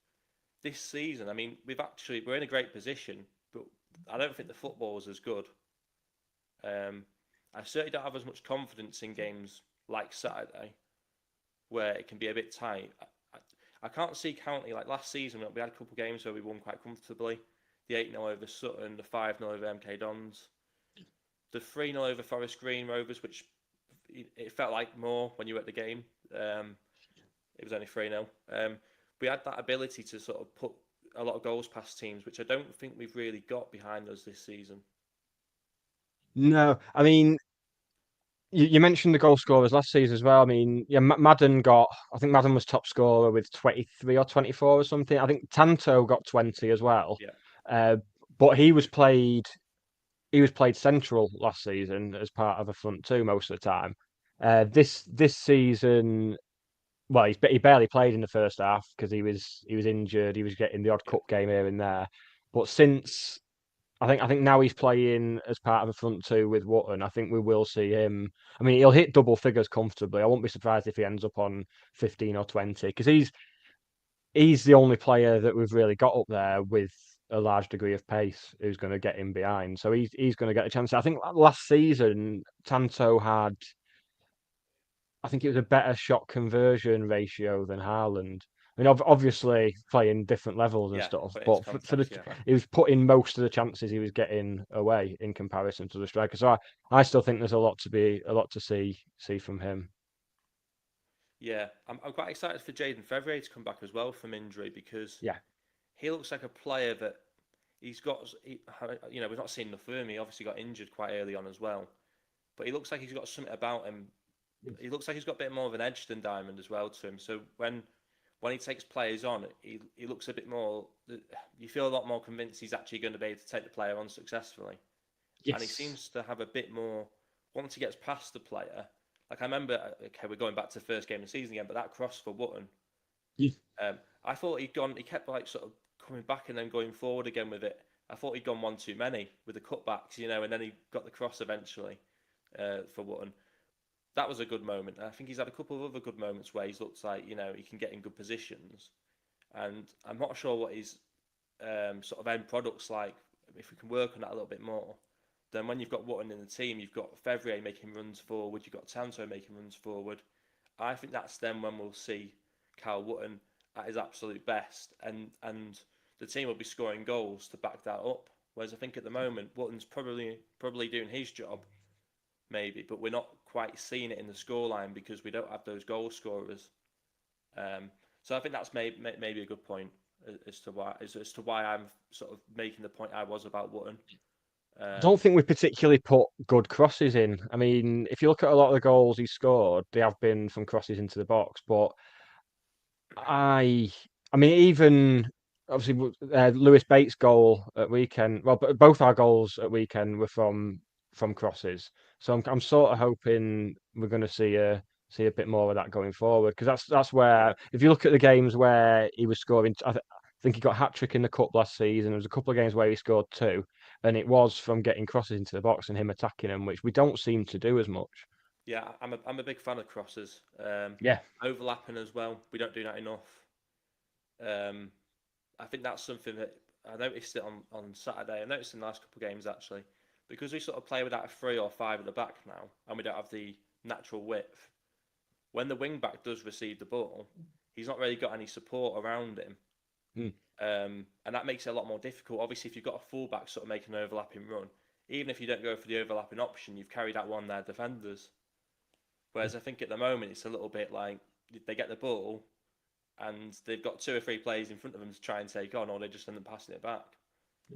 This season, I mean, we're in a great position, but I don't think the football was as good. Um, I certainly don't have as much confidence in games like Saturday, where it can be a bit tight. I can't see County like last season. We had a couple of games where we won quite comfortably. The 8-0 over Sutton, the 5-0 over MK Dons, the 3-0 over Forest Green Rovers, which it felt like more when you were at the game. It was only 3-0. We had that ability to sort of put a lot of goals past teams, which I don't think we've really got behind us this season. No, I mean, you mentioned the goal scorers last season as well. I mean, yeah, I think Madden was top scorer with 23 or 24 or something. I think Tanto got 20 as well. Yeah, Uh, but he was played central last season as part of a front two most of the time. This season, well, he barely played in the first half because he was injured. He was getting the odd yeah, cup game here and there. But since I think now he's playing as part of a front two with Wootton. I think we will see him. I mean, he'll hit double figures comfortably. I won't be surprised if he ends up on 15 or 20 because he's the only player that we've really got up there with a large degree of pace who's going to get in behind. So he's going to get a chance. I think last season Tanto had, I think it was a better shot conversion ratio than Haaland. I mean, obviously playing different levels and yeah. stuff, Put it into but for context, yeah, he was putting most of the chances he was getting away in comparison to the striker. So I still think there's a lot to see from him. yeah. I'm quite excited for Jaden Fevrier to come back as well from injury because Yeah. he looks like a player that he's got. We've not seen enough of him. He obviously got injured quite early on as well, but he looks like he's got something about him. He looks like he's got a bit more of an edge than Diamond as well to him. So when he takes players on, he looks a bit more. You feel a lot more convinced he's actually going to be able to take the player on successfully, and he Yes. seems to have a bit more. Once he gets past the player, like I remember, okay, we're going back to the first game of the season again, but that cross for Wootton, Yeah. I thought he'd gone. He kept like sort of coming back and then going forward again with it. I thought he'd gone one too many with the cutbacks, and then he got the cross eventually for Wootton. That was a good moment. I think he's had a couple of other good moments where he's looked like he can get in good positions, and I'm not sure what his sort of end product's like. If we can work on that a little bit more, then when you've got Wootton in the team, you've got Fevrier making runs forward, you've got Tanto making runs forward. I think that's then when we'll see Kyle Wootton at his absolute best, and the team will be scoring goals to back that up. Whereas I think at the moment, Wootton's probably doing his job, maybe, but we're not quite seeing it in the scoreline because we don't have those goal scorers. So I think that's maybe a good point as to why I'm sort of making the point I was about Wootton. I don't Um, think we particularly put good crosses in. I mean, if you look at a lot of the goals he scored, they have been from crosses into the box. But I, I mean, even. obviously Lewis Bates' goal at weekend. Well, both our goals at weekend were from crosses. So I'm sort of hoping we're going to see a bit more of that going forward, because that's Yeah, where, if you look at the games where he was scoring, I think he got a hat trick in the cup last season. There was a couple of games where he scored two, and it was from getting crosses into the box and him attacking them, which we don't seem to do as much. yeah. I'm a big fan of crosses. Yeah. Overlapping as well. We don't do that enough. Um, I think that's something that I noticed it on Saturday. I noticed in the last couple of games actually, because we sort of play without a 3 or 5 at the back now, and we don't have the natural width. When the wing back does receive the ball, he's not really got any support around him, Mm. and that makes it a lot more difficult. Obviously, if you've got a fullback sort of making an overlapping run, even if you don't go for the overlapping option, you've carried out one of their defenders. Whereas I think at the moment it's a little bit like they get the ball and they've got 2 or 3 players in front of them to try and take on, or they just end up passing it back.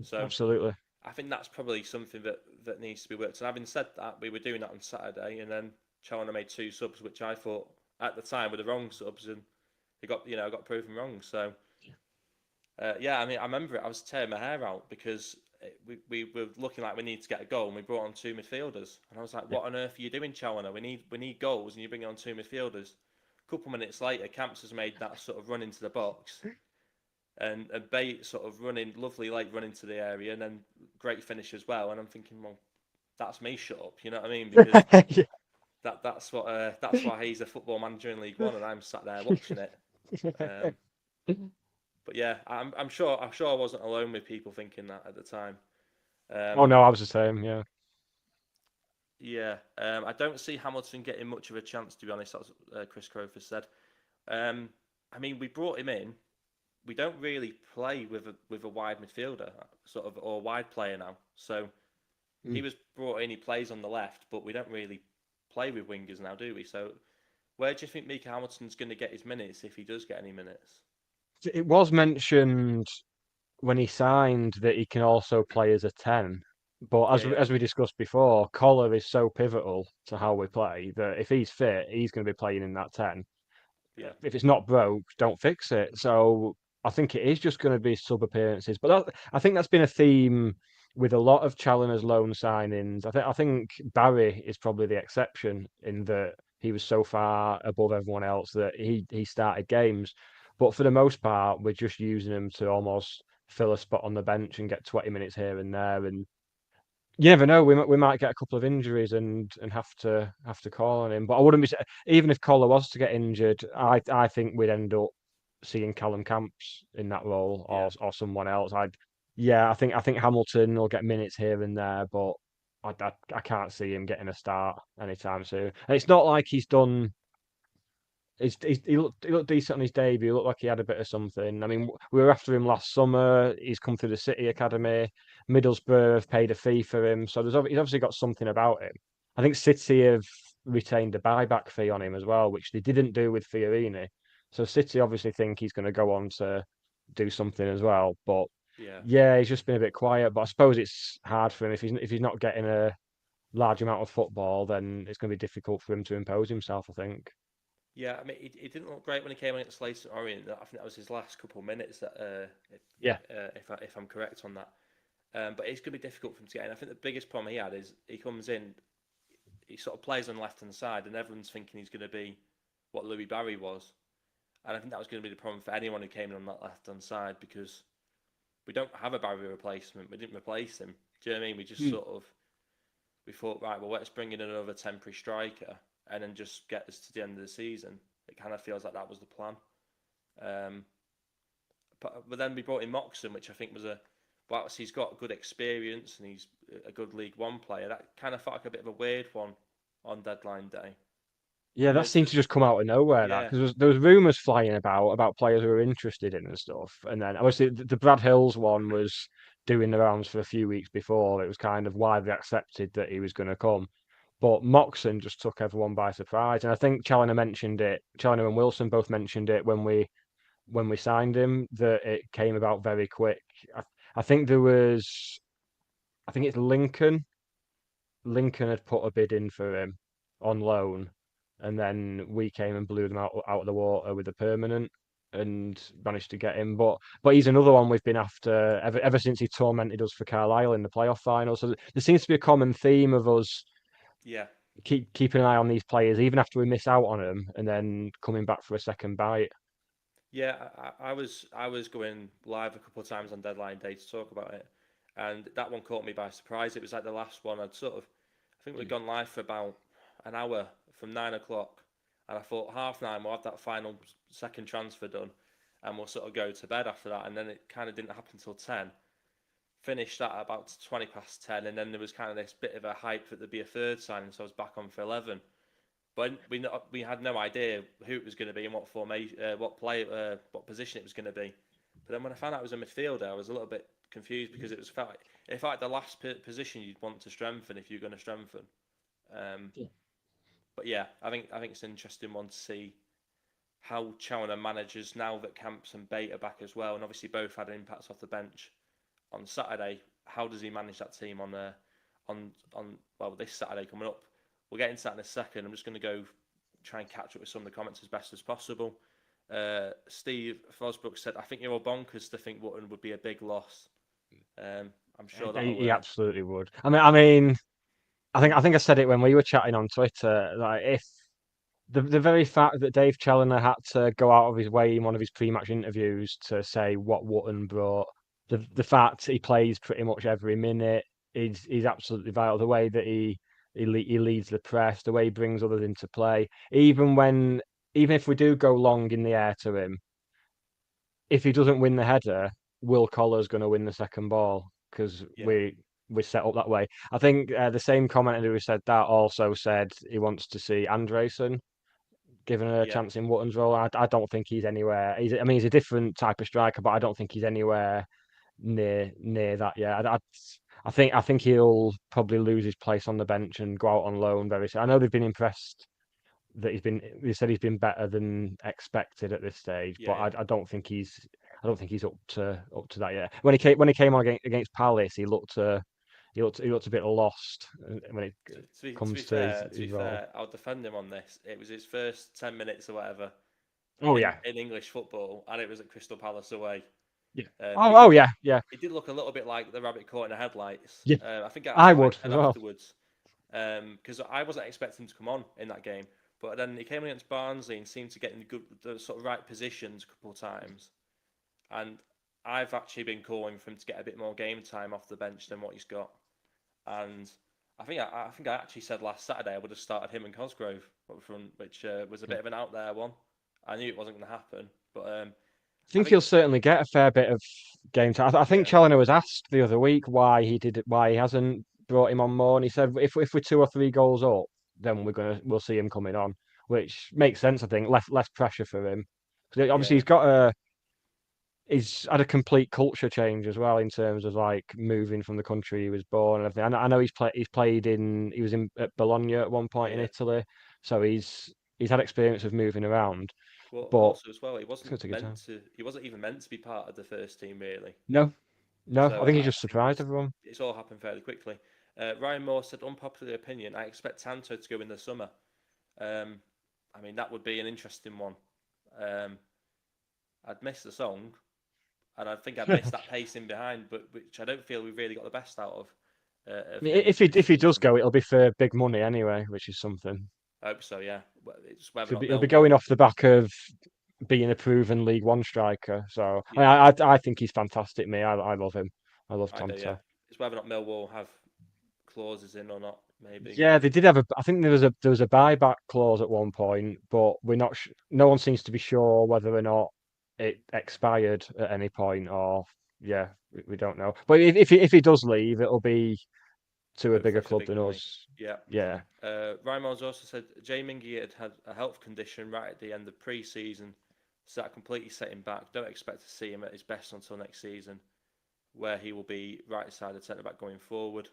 So Absolutely. I think that's probably something that needs to be worked. And having said that, we were doing that on Saturday, and then Challoner made 2 subs, which I thought at the time were the wrong subs, and they got proven wrong. So yeah, I mean, I remember it. I was tearing my hair out because we were looking like we need to get a goal, and we brought on 2 midfielders, and I was like, Yeah. "What on earth are you doing, Challoner? We need goals, and you bring on 2 midfielders." A couple of minutes later, Camps has made that sort of run into the box, and Bate sort of running, lovely like run into the area, and then great finish as well. And I'm thinking, well, that's me. Shut up, you know what I mean? Because that's why he's a football manager in League One, and I'm sat there watching it. Um, but yeah, I'm sure I wasn't alone with people thinking that at the time. Oh Um, no, I was the same. Yeah. yeah, I don't see Hamilton getting much of a chance, to be honest. That's what Chris Crowfoot said. Um, I mean, we brought him in. We don't really play with a wide midfielder, sort of, or wide player now. So he Mm. was brought in. He plays on the left, but we don't really play with wingers now, do we? So where do you think Mika Hamilton's going to get his minutes if he does get any minutes? It was mentioned when he signed that he can also play as a 10. But Yeah, as we discussed before, Collar is so pivotal to how we play that if he's fit, he's going to be playing in that 10. yeah, If it's not broke, don't fix it. So I think it is just going to be sub appearances. But I think that's been a theme with a lot of Challoner's loan signings. I think Barry is probably the exception in that he was so far above everyone else that he started games. But for the most part, we're just using him to almost fill a spot on the bench and get 20 minutes here and there. And you never know. We might get a couple of injuries and have to call on him. But I wouldn't be even if Collar was to get injured. I think we'd end up seeing Callum Camps in that role yeah. or someone else. Yeah, I think Hamilton will get minutes here and there, but I can't see him getting a start anytime soon. And it's not like he's done. He looked decent on his debut. He looked like he had a bit of something. I mean, we were after him last summer. He's come through the City Academy. Middlesbrough have paid a fee for him, so he's obviously got something about him. I think City have retained a buyback fee on him as well, which they didn't do with Fiorini. So City obviously think he's going to go on to do something as well. But Yeah, yeah, he's just been a bit quiet. But I suppose it's hard for him if he's not getting a large amount of football, then it's going to be difficult for him to impose himself, I think. yeah. I mean, he didn't look great when he came in at Slayton Orient. I think that was his last couple of minutes. That Yeah. if I'm correct on that. But it's going to be difficult for him to get in. I think the biggest problem he had is he comes in, he sort of plays on the left hand side, and everyone's thinking he's going to be what Louis Barry was. And I think that was going to be the problem for anyone who came in on that left hand side because we don't have a Barry replacement. We didn't replace him. Do you know what I mean? We just Hmm. sort of we thought, right, well, let's bring in another temporary striker and then just get us to the end of the season. It kind of feels like that was the plan. Um, but then we brought in Moxon, which I think was whilst he's got good experience and he's a good League One player, that kind of felt like a bit of a weird one on deadline day. Yeah, You know, that seemed to just come out of nowhere. That yeah, because there was rumours flying about players who were interested in and stuff, and then obviously the Brad Hills one was doing the rounds for a few weeks before. It was kind of widely accepted that he was going to come, but Moxon just took everyone by surprise. And I think Challoner mentioned it. Challoner and Wilson both mentioned it when we signed him that it came about very quick. I, I think there was. I think it's Lincoln. Lincoln had put a bid in for him on loan, and then we came and blew them out of the water with a permanent. and managed to get him. But he's another one we've been after ever since he tormented us for Carlisle in the playoff final. So there seems to be a common theme of us Yeah. keeping an eye on these players, even after we miss out on them, and then coming back for a second bite. Yeah, I was going live a couple of times on deadline day to talk about it, and that one caught me by surprise. It was like the last one. I think we'd gone live for about an hour from 9 o'clock, and I thought 9:30 we'll have that final second transfer done, and we'll sort of go to bed after that. And then it kind of didn't happen until 10. Finished that at about 20 past 10, and then there was kind of this bit of a hype that there'd be a third signing, so I was back on for 11. But we had no idea who it was going to be and what formation, what position it was going to be. But then when I found out it was a midfielder, I was a little bit confused because it felt like the last position you'd want to strengthen if you're going to strengthen. Um, Yeah. but yeah, I think it's an interesting one to see how Cheltenham manages now that Camps and Bate are back as well, and obviously both had impacts off the bench on Saturday. How does he manage that team on this Saturday coming up? We'll get into that in a second. I'm just going to go try and catch up with some of the comments as best as possible. Steve Fosbrook said, "I think you're all bonkers to think Wootton would be a big loss." I'm sure that'll. He absolutely would. I think I said it when we were chatting on Twitter. Like, if the very fact that Dave Challoner had to go out of his way in one of his pre-match interviews to say what Wootton brought, the fact he plays pretty much every minute is absolutely vital. The way that he leads the press, the way he brings others into play, even if we do go long in the air to him, if he doesn't win the header, Will Collar's going to win the second ball because Yeah, we're set up that way. I think the same commentator who said that also said he wants to see Andresen given a yeah, chance in Wootton's role. I don't think he's anywhere. He's a different type of striker, but I don't think he's anywhere near that yet. I think he'll probably lose his place on the bench and go out on loan very soon. I know they've been impressed that They said he's been better than expected at this stage, but yeah, yeah. I don't think he's up to that yet. When he came on against Palace, he looked a bit lost when it To be comes to fair, his role. I'll defend him on this. It was his first 10 minutes or whatever Oh in, yeah, in English football, and it was at Crystal Palace away. yeah. He Oh did yeah, yeah, he did look a little bit like the rabbit caught in the headlights. yeah. I think that's I what I would said as well. afterwards, because I wasn't expecting him to come on in that game. But then he came against Barnsley and seemed to get in the sort of right positions a couple of times. And I've actually been calling for him to get a bit more game time off the bench than what he's got. And I think I actually said last Saturday I would have started him and Cosgrove up front, which was a bit of an out there one. I knew it wasn't going to happen, but I I think think he'll certainly get a fair bit of game time. I think yeah, Challoner was asked the other week why he hasn't brought him on more, and he said if we're 2 or 3 goals up, then we'll see him coming on, which makes sense. I think less pressure for him because obviously yeah, he's had a complete culture change as well in terms of like moving from the country he was born and everything. I know he was in at Bologna at one yeah, point in yeah. Italy, so he's had experience of moving around, Well, but also as well, it's gonna take a time. he wasn't even meant to be part of the first team really. No, no, I So think he I just think surprised everyone. it's all happened fairly quickly. Ryan Moore said, unpopular opinion. I expect Tanto to go in the summer. Um, I mean, that would be an interesting one. Um, I'd miss the song, and I think I'd miss that pacing behind, but which I don't feel we've really got the best out I of mean, him if this he does season. go, it'll be for big money anyway, which is something. I hope so. Yeah, it's whether or He'll not be, he'll be Millwall. going off the back of being a proven League One striker. So Yeah, I think he's fantastic. I love him. I love I do. Yeah, Tonto. it's whether or not Millwall have clauses in or not. Maybe. Yeah, they did have a. I think there was a buyback clause at one point, but we're not. No one seems to be sure whether or not it expired at any point, or yeah, we don't know. But if he does leave, it'll be to a bigger Hopefully for club big than money. us. Yeah. Yeah. Raimond's also said Jay Mingy had a health condition right at the end of pre-season, so that completely set him back. Don't expect to see him at his best until next season, where he will be right side of centre back going forward.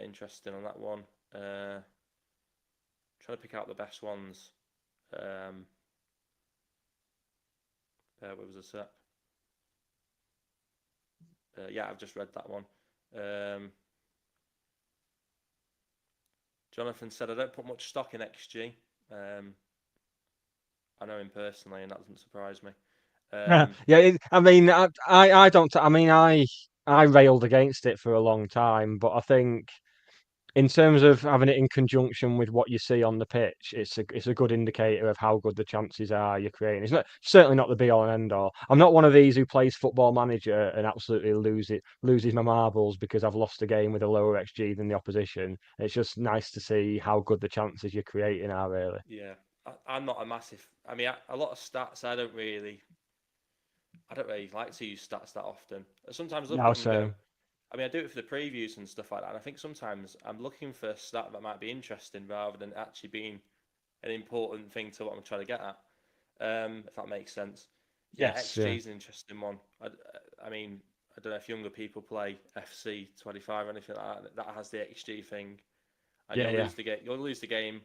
Interesting on that one. Trying to pick out the best ones. Where was a sec? Yeah, I've just read that one. Jonathan said, I don't put much stock in XG. I know him personally, and that doesn't surprise me. Yeah, Um, yeah. I mean, I don't. I mean, I railed against it for a long time, but I think in terms of having it in conjunction with what you see on the pitch, it's a good indicator of how good the chances are you're creating. It's not certainly not the be all and end all. I'm not one of these who plays football manager and absolutely loses my marbles because I've lost a game with a lower XG than the opposition. It's just nice to see how good the chances you're creating are, really. yeah, I'm not a massive. I mean, a lot of stats. I don't really like to use stats that often. I sometimes look No, at them and go. so I mean, I do it for the previews and stuff like that. And I think sometimes I'm looking for a stat that might be interesting rather than actually being an important thing to what I'm trying to get at. If that makes sense. Yeah, yes, XG yeah, is an interesting one. I mean, I don't know if younger people play FC 25 or anything like that. That has the XG thing, and yeah, you'll yeah, lose the game. You'll lose the game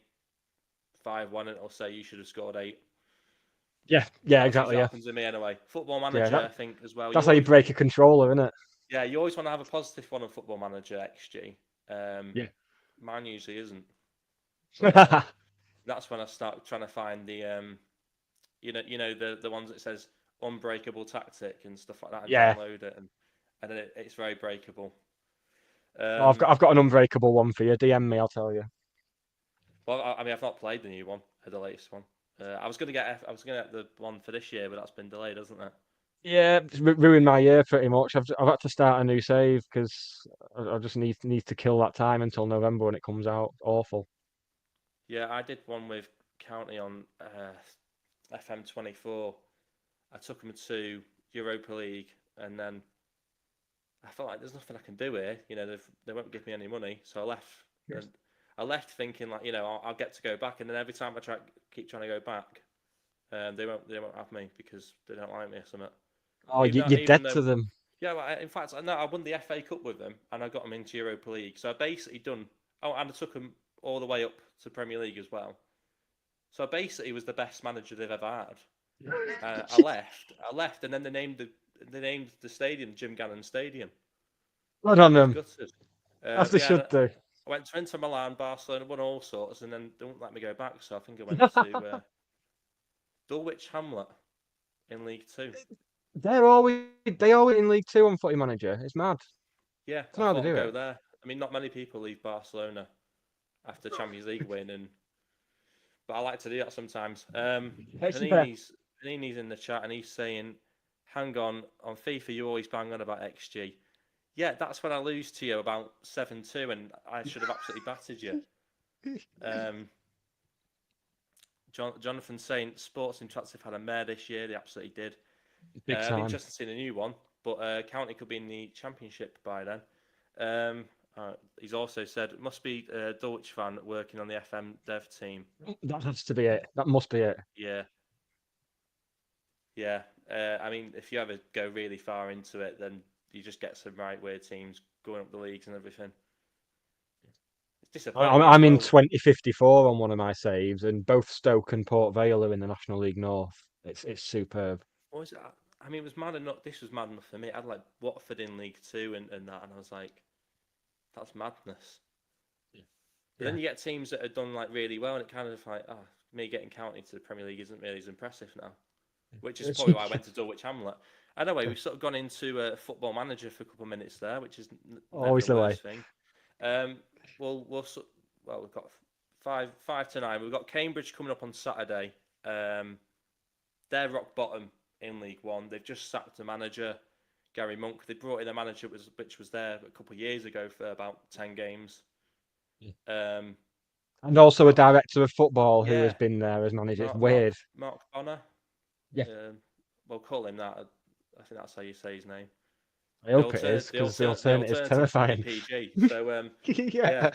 5-1, and it'll say you should have scored 8. yeah, yeah, That's exactly, usually yeah, happens to me anyway. Football yeah. Manager, I think as well. That's how you break a controller, isn't it? Yeah, you always want to have a positive one on Football Manager XG. Yeah. Mine usually isn't, but that's when I start trying to find the the ones that says unbreakable tactic and stuff like that, and Yeah. download it, and then it's very breakable. Oh, Um, I've got an unbreakable one for you. DM me, I'll tell you. well, I mean, I've not played the new one, the latest one. I was gonna get the one for this year, but that's been delayed, hasn't it? Yeah, it's ruined my year pretty much. I've had to start a new save because I just need to kill that time until November when it comes out. Awful. Yeah, I did one with County on FM24. I took them to Europa League, and then I felt like there's nothing I can do here. They won't give me any money, so I left. Yes. And I left thinking like, I'll get to go back, and then every time keep trying to go back, they won't have me because they don't like me or something. Oh, Even though, you're even dead though, to them. yeah, well, in fact, I know I won the FA Cup with them, and I got them into Europa League. So I basically done. Oh, and I took them all the way up to Premier League as well. So I basically was the best manager they've ever had. I left, and then they named the stadium Jim Gannon Stadium. Well on I was them, gutted. as they Yeah, and should do. I went to Inter Milan, Barcelona, won all sorts, and then they wouldn't let me go back. So I think I went to Dulwich Hamlet in League Two. They always in League Two on Footy Manager. It's mad. Yeah, I don't I know how they thought I'd do go it. there. I mean, not many people leave Barcelona after Champions League win, but I like to do that sometimes. Yeah. Panini's in the chat and he's saying, "Hang on FIFA you always bang on about XG. Yeah, that's when I lose to you about 7-2, and I should have absolutely battered you." Um, Jonathan saying Sports Interactive had a mare this year. They absolutely did. Big I'd be time. interested to see a new one, but County could be in the Championship by then. Um, he's also said it must be a Dulwich fan working on the FM dev team. That has to be it. That must be it. Yeah, yeah. I mean, if you ever go really far into it, then you just get some right weird teams going up the leagues and everything. It's disappointing as I'm in well. 2054 on one of my saves, and both Stoke and Port Vale are in the National League North. It's superb. What was it? I mean, it was mad enough. This was mad enough for me. I had like Watford in League Two and that, and I was like, that's madness. But Yeah. then you get teams that have done like really well, and it kind of like, me getting County to the Premier League isn't really as impressive now. Which is probably why I went to Dulwich Hamlet. Anyway, we've sort of gone into Football Manager for a couple of minutes there, which is never Always the the way. worst thing. We've got 5 to 9. We've got Cambridge coming up on Saturday. They're rock bottom in League One. They've just sacked the manager, Gary Monk. They brought in a manager which was there a couple of years ago for about 10 games. Um, And also a Mark, director of football who has yeah, been there as manager. It's Mark, Mark, weird. Mark Bonner. Yeah. We'll call him that. I think that's how you say his name. I hope it is, because the The alternative is alternative would be terrifying. PG. So yeah,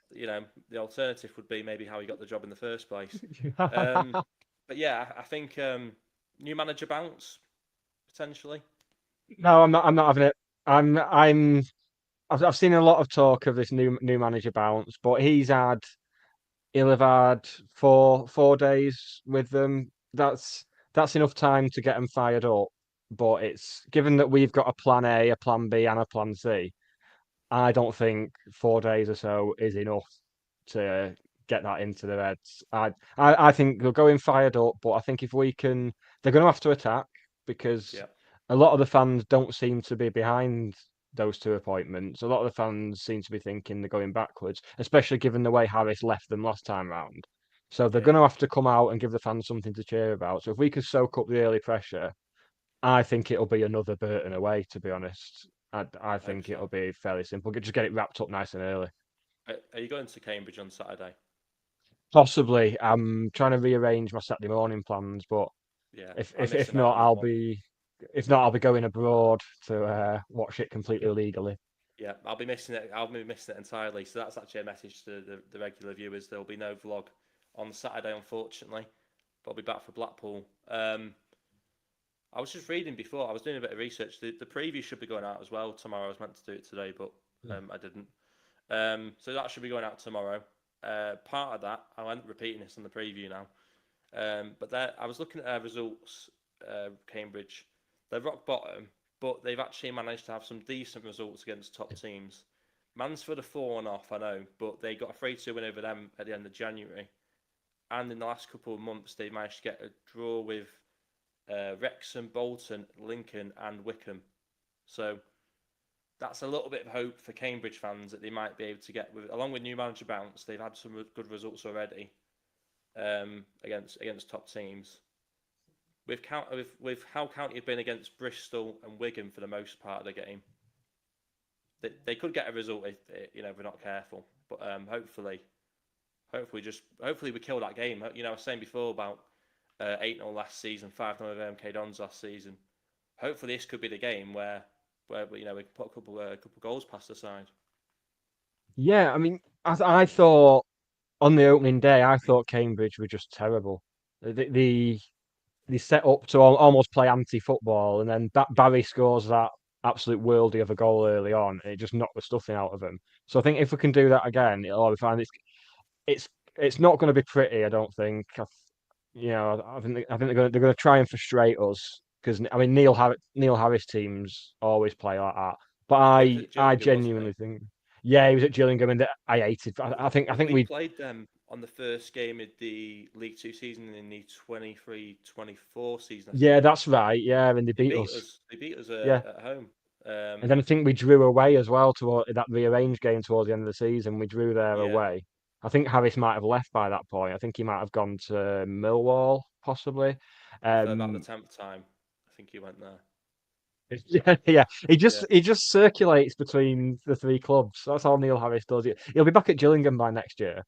Yeah. the alternative would be maybe how he got the job in the first place. But yeah, I think new manager bounce potentially. No, I'm not having it. I've seen a lot of talk of this new manager bounce, but he'll have had four days with them. That's enough time to get them fired up. But it's given that we've got a plan A, a plan B, and a plan C. I don't think 4 days or so is enough to get that into their heads. I think they'll go in fired up, but I think if we can, they're going to have to attack. because Yeah, a lot of the fans don't seem to be behind those two appointments. A lot of the fans seem to be thinking they're going backwards, especially given the way Harris left them last time round. So they're yeah, going yeah. to have to come out and give the fans something to cheer about. So if we could soak up the early pressure, I think it'll be another Burton away, to be honest. I I hope think so. it'll be fairly simple. Just get it wrapped up nice and early. Are you going to Cambridge on Saturday? Possibly. I'm trying to rearrange my Saturday morning plans, but Yeah, if I'm if if missing out not, on that one. I'll be going abroad to watch it completely legally. Yeah, I'll be missing it. I'll be missing it entirely. So that's actually a message to the regular viewers. There'll be no vlog on Saturday, unfortunately. But I'll be back for Blackpool. I was just reading before. I was doing a bit of research. The preview should be going out as well tomorrow. I was meant to do it today, but Yeah. I didn't. So that should be going out tomorrow. Part of that, I'll end up repeating this on the preview now. But I was looking at their results. Cambridge, they're rock bottom, but they've actually managed to have some decent results against top teams. Mansfield have fallen off, I know, but they got a 3-2 win over them at the end of January. And in the last couple of months, they managed to get a draw with Wrexham, Bolton, Lincoln, and Wickham. So that's a little bit of hope for Cambridge fans that they might be able to get, along with new manager bounce. They've had some good results already against top teams. With how County have been against Bristol and Wigan for the most part of the game, they could get a result if they're not careful. But hopefully we kill that game. I was saying before about 8-0 last season, 5-0 over MK Dons last season. Hopefully this could be the game where we can put a couple goals past the side. Yeah, I mean, I thought on the opening day, I thought Cambridge were just terrible. They set up to almost play anti-football, and then Yeah, Barry scores that absolute worldie of a goal early on, and it just knocked the stuffing out of them. So I think if we can do that again, it'll be fine. It's it's not going to be pretty, I don't think. I think they're going to try and frustrate us because I mean Neil Harris teams always play like that. But he was I at I Gillingham, wasn't he? genuinely think, yeah, he was at Gillingham and I hated. I think We we played them on the first game of the League Two season in the 23-24 season, I yeah, think. that's right. Yeah, and they They beat beat us. us. They beat us Yeah. at home. And then I think we drew away as well toward that rearranged game towards the end of the season. We drew there Yeah, away. I think Harris might have left by that point. I think he might have gone to Millwall, possibly. for about the Um, 10th time, I think he went there. yeah, yeah. He Yeah, just he just circulates between the three clubs. That's all Neil Harris does. He'll be back at Gillingham by next year.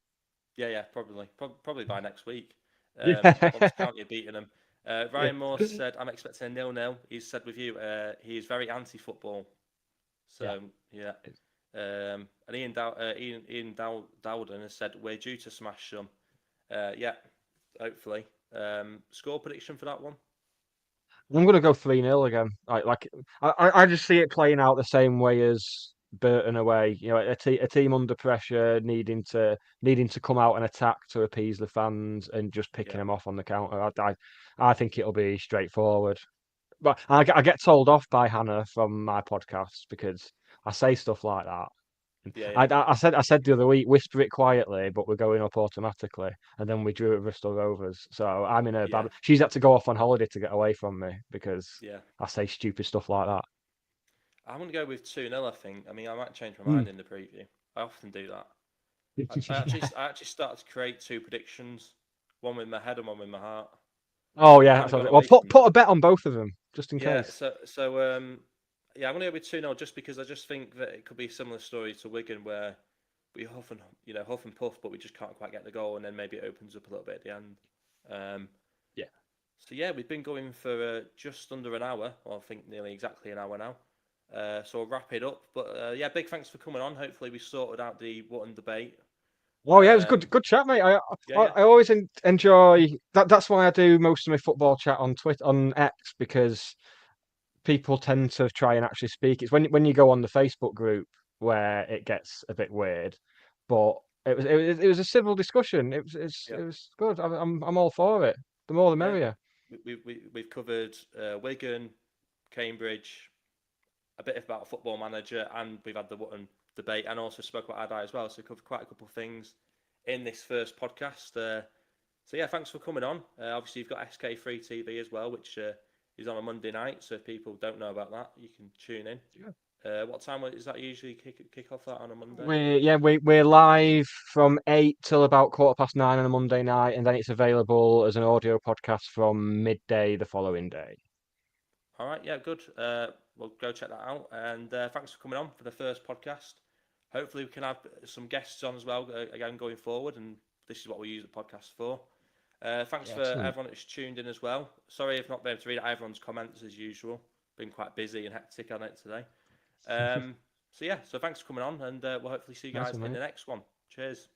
yeah, probably by next week. Yeah. Once County have beaten them. Yeah. Ryan Moore said, "I'm expecting a 0-0." He's said with you, he's very anti-football. Yeah. So yeah. And Ian Dowden has said we're due to smash some. Yeah, hopefully. Score prediction for that one? I'm gonna go 3-0 again. I just see it playing out the same way as Burton away. A team under pressure, needing to come out and attack to appease the fans, and just picking Yeah, them off on the counter. I think it'll be straightforward. But I get told off by Hannah from my podcast because I say stuff like that. yeah, I, yeah, I I said the other week, whisper it quietly, but we're going up automatically, and then we drew at Bristol Rovers. So I'm in a yeah, bad. She's had to go off on holiday to get away from me because yeah. I say stupid stuff like that. I'm gonna go with 2-0. I think. I mean, I might change my Mm. mind in the preview. I often do that. I actually started to create two predictions, one with my head and one with my heart. Oh I've yeah, kind that of gone sounds. Well, away put from that. put a bet on both of them just in Yeah, case. yeah, I'm gonna go with 2-0 just because I just think that it could be a similar story to Wigan where we huff and puff, but we just can't quite get the goal, and then maybe it opens up a little bit at the end. Um, Yeah. so yeah, we've been going for just under an hour, or I think nearly exactly an hour now. So I'll wrap it up. But yeah, big thanks for coming on. Hopefully we sorted out the Wootton debate. Oh yeah, it was Um, good chat, mate. I yeah, I, yeah, I always enjoy that. That's why I do most of my football chat on Twitter on X because people tend to try and actually speak. It's when you go on the Facebook group where it gets a bit weird, but it was a civil discussion. yeah, It was good. I'm all for it. The more the yeah. merrier. We've covered Wigan, Cambridge, a bit about a football manager, and we've had the Wootton debate, and also spoke about ADDAI as well. So we covered quite a couple of things in this first podcast. So yeah, thanks for coming on. Obviously, you've got SK3 TV as well, which is on a Monday night. So if people don't know about that, you can tune in. What time is that usually kick off that on a Monday? We're live from 8 till about 9:15 on a Monday night, and then it's available as an audio podcast from midday the following day. All right, yeah, good. We'll go check that out. And thanks for coming on for the first podcast. Hopefully we can have some guests on as well, again, going forward. And this is what we use the podcast for. Thanks for everyone that's tuned in as well. Sorry if not been able to read everyone's comments as usual. Been quite busy and hectic on it today. So thanks for coming on, and we'll hopefully see you guys in the next one. Cheers.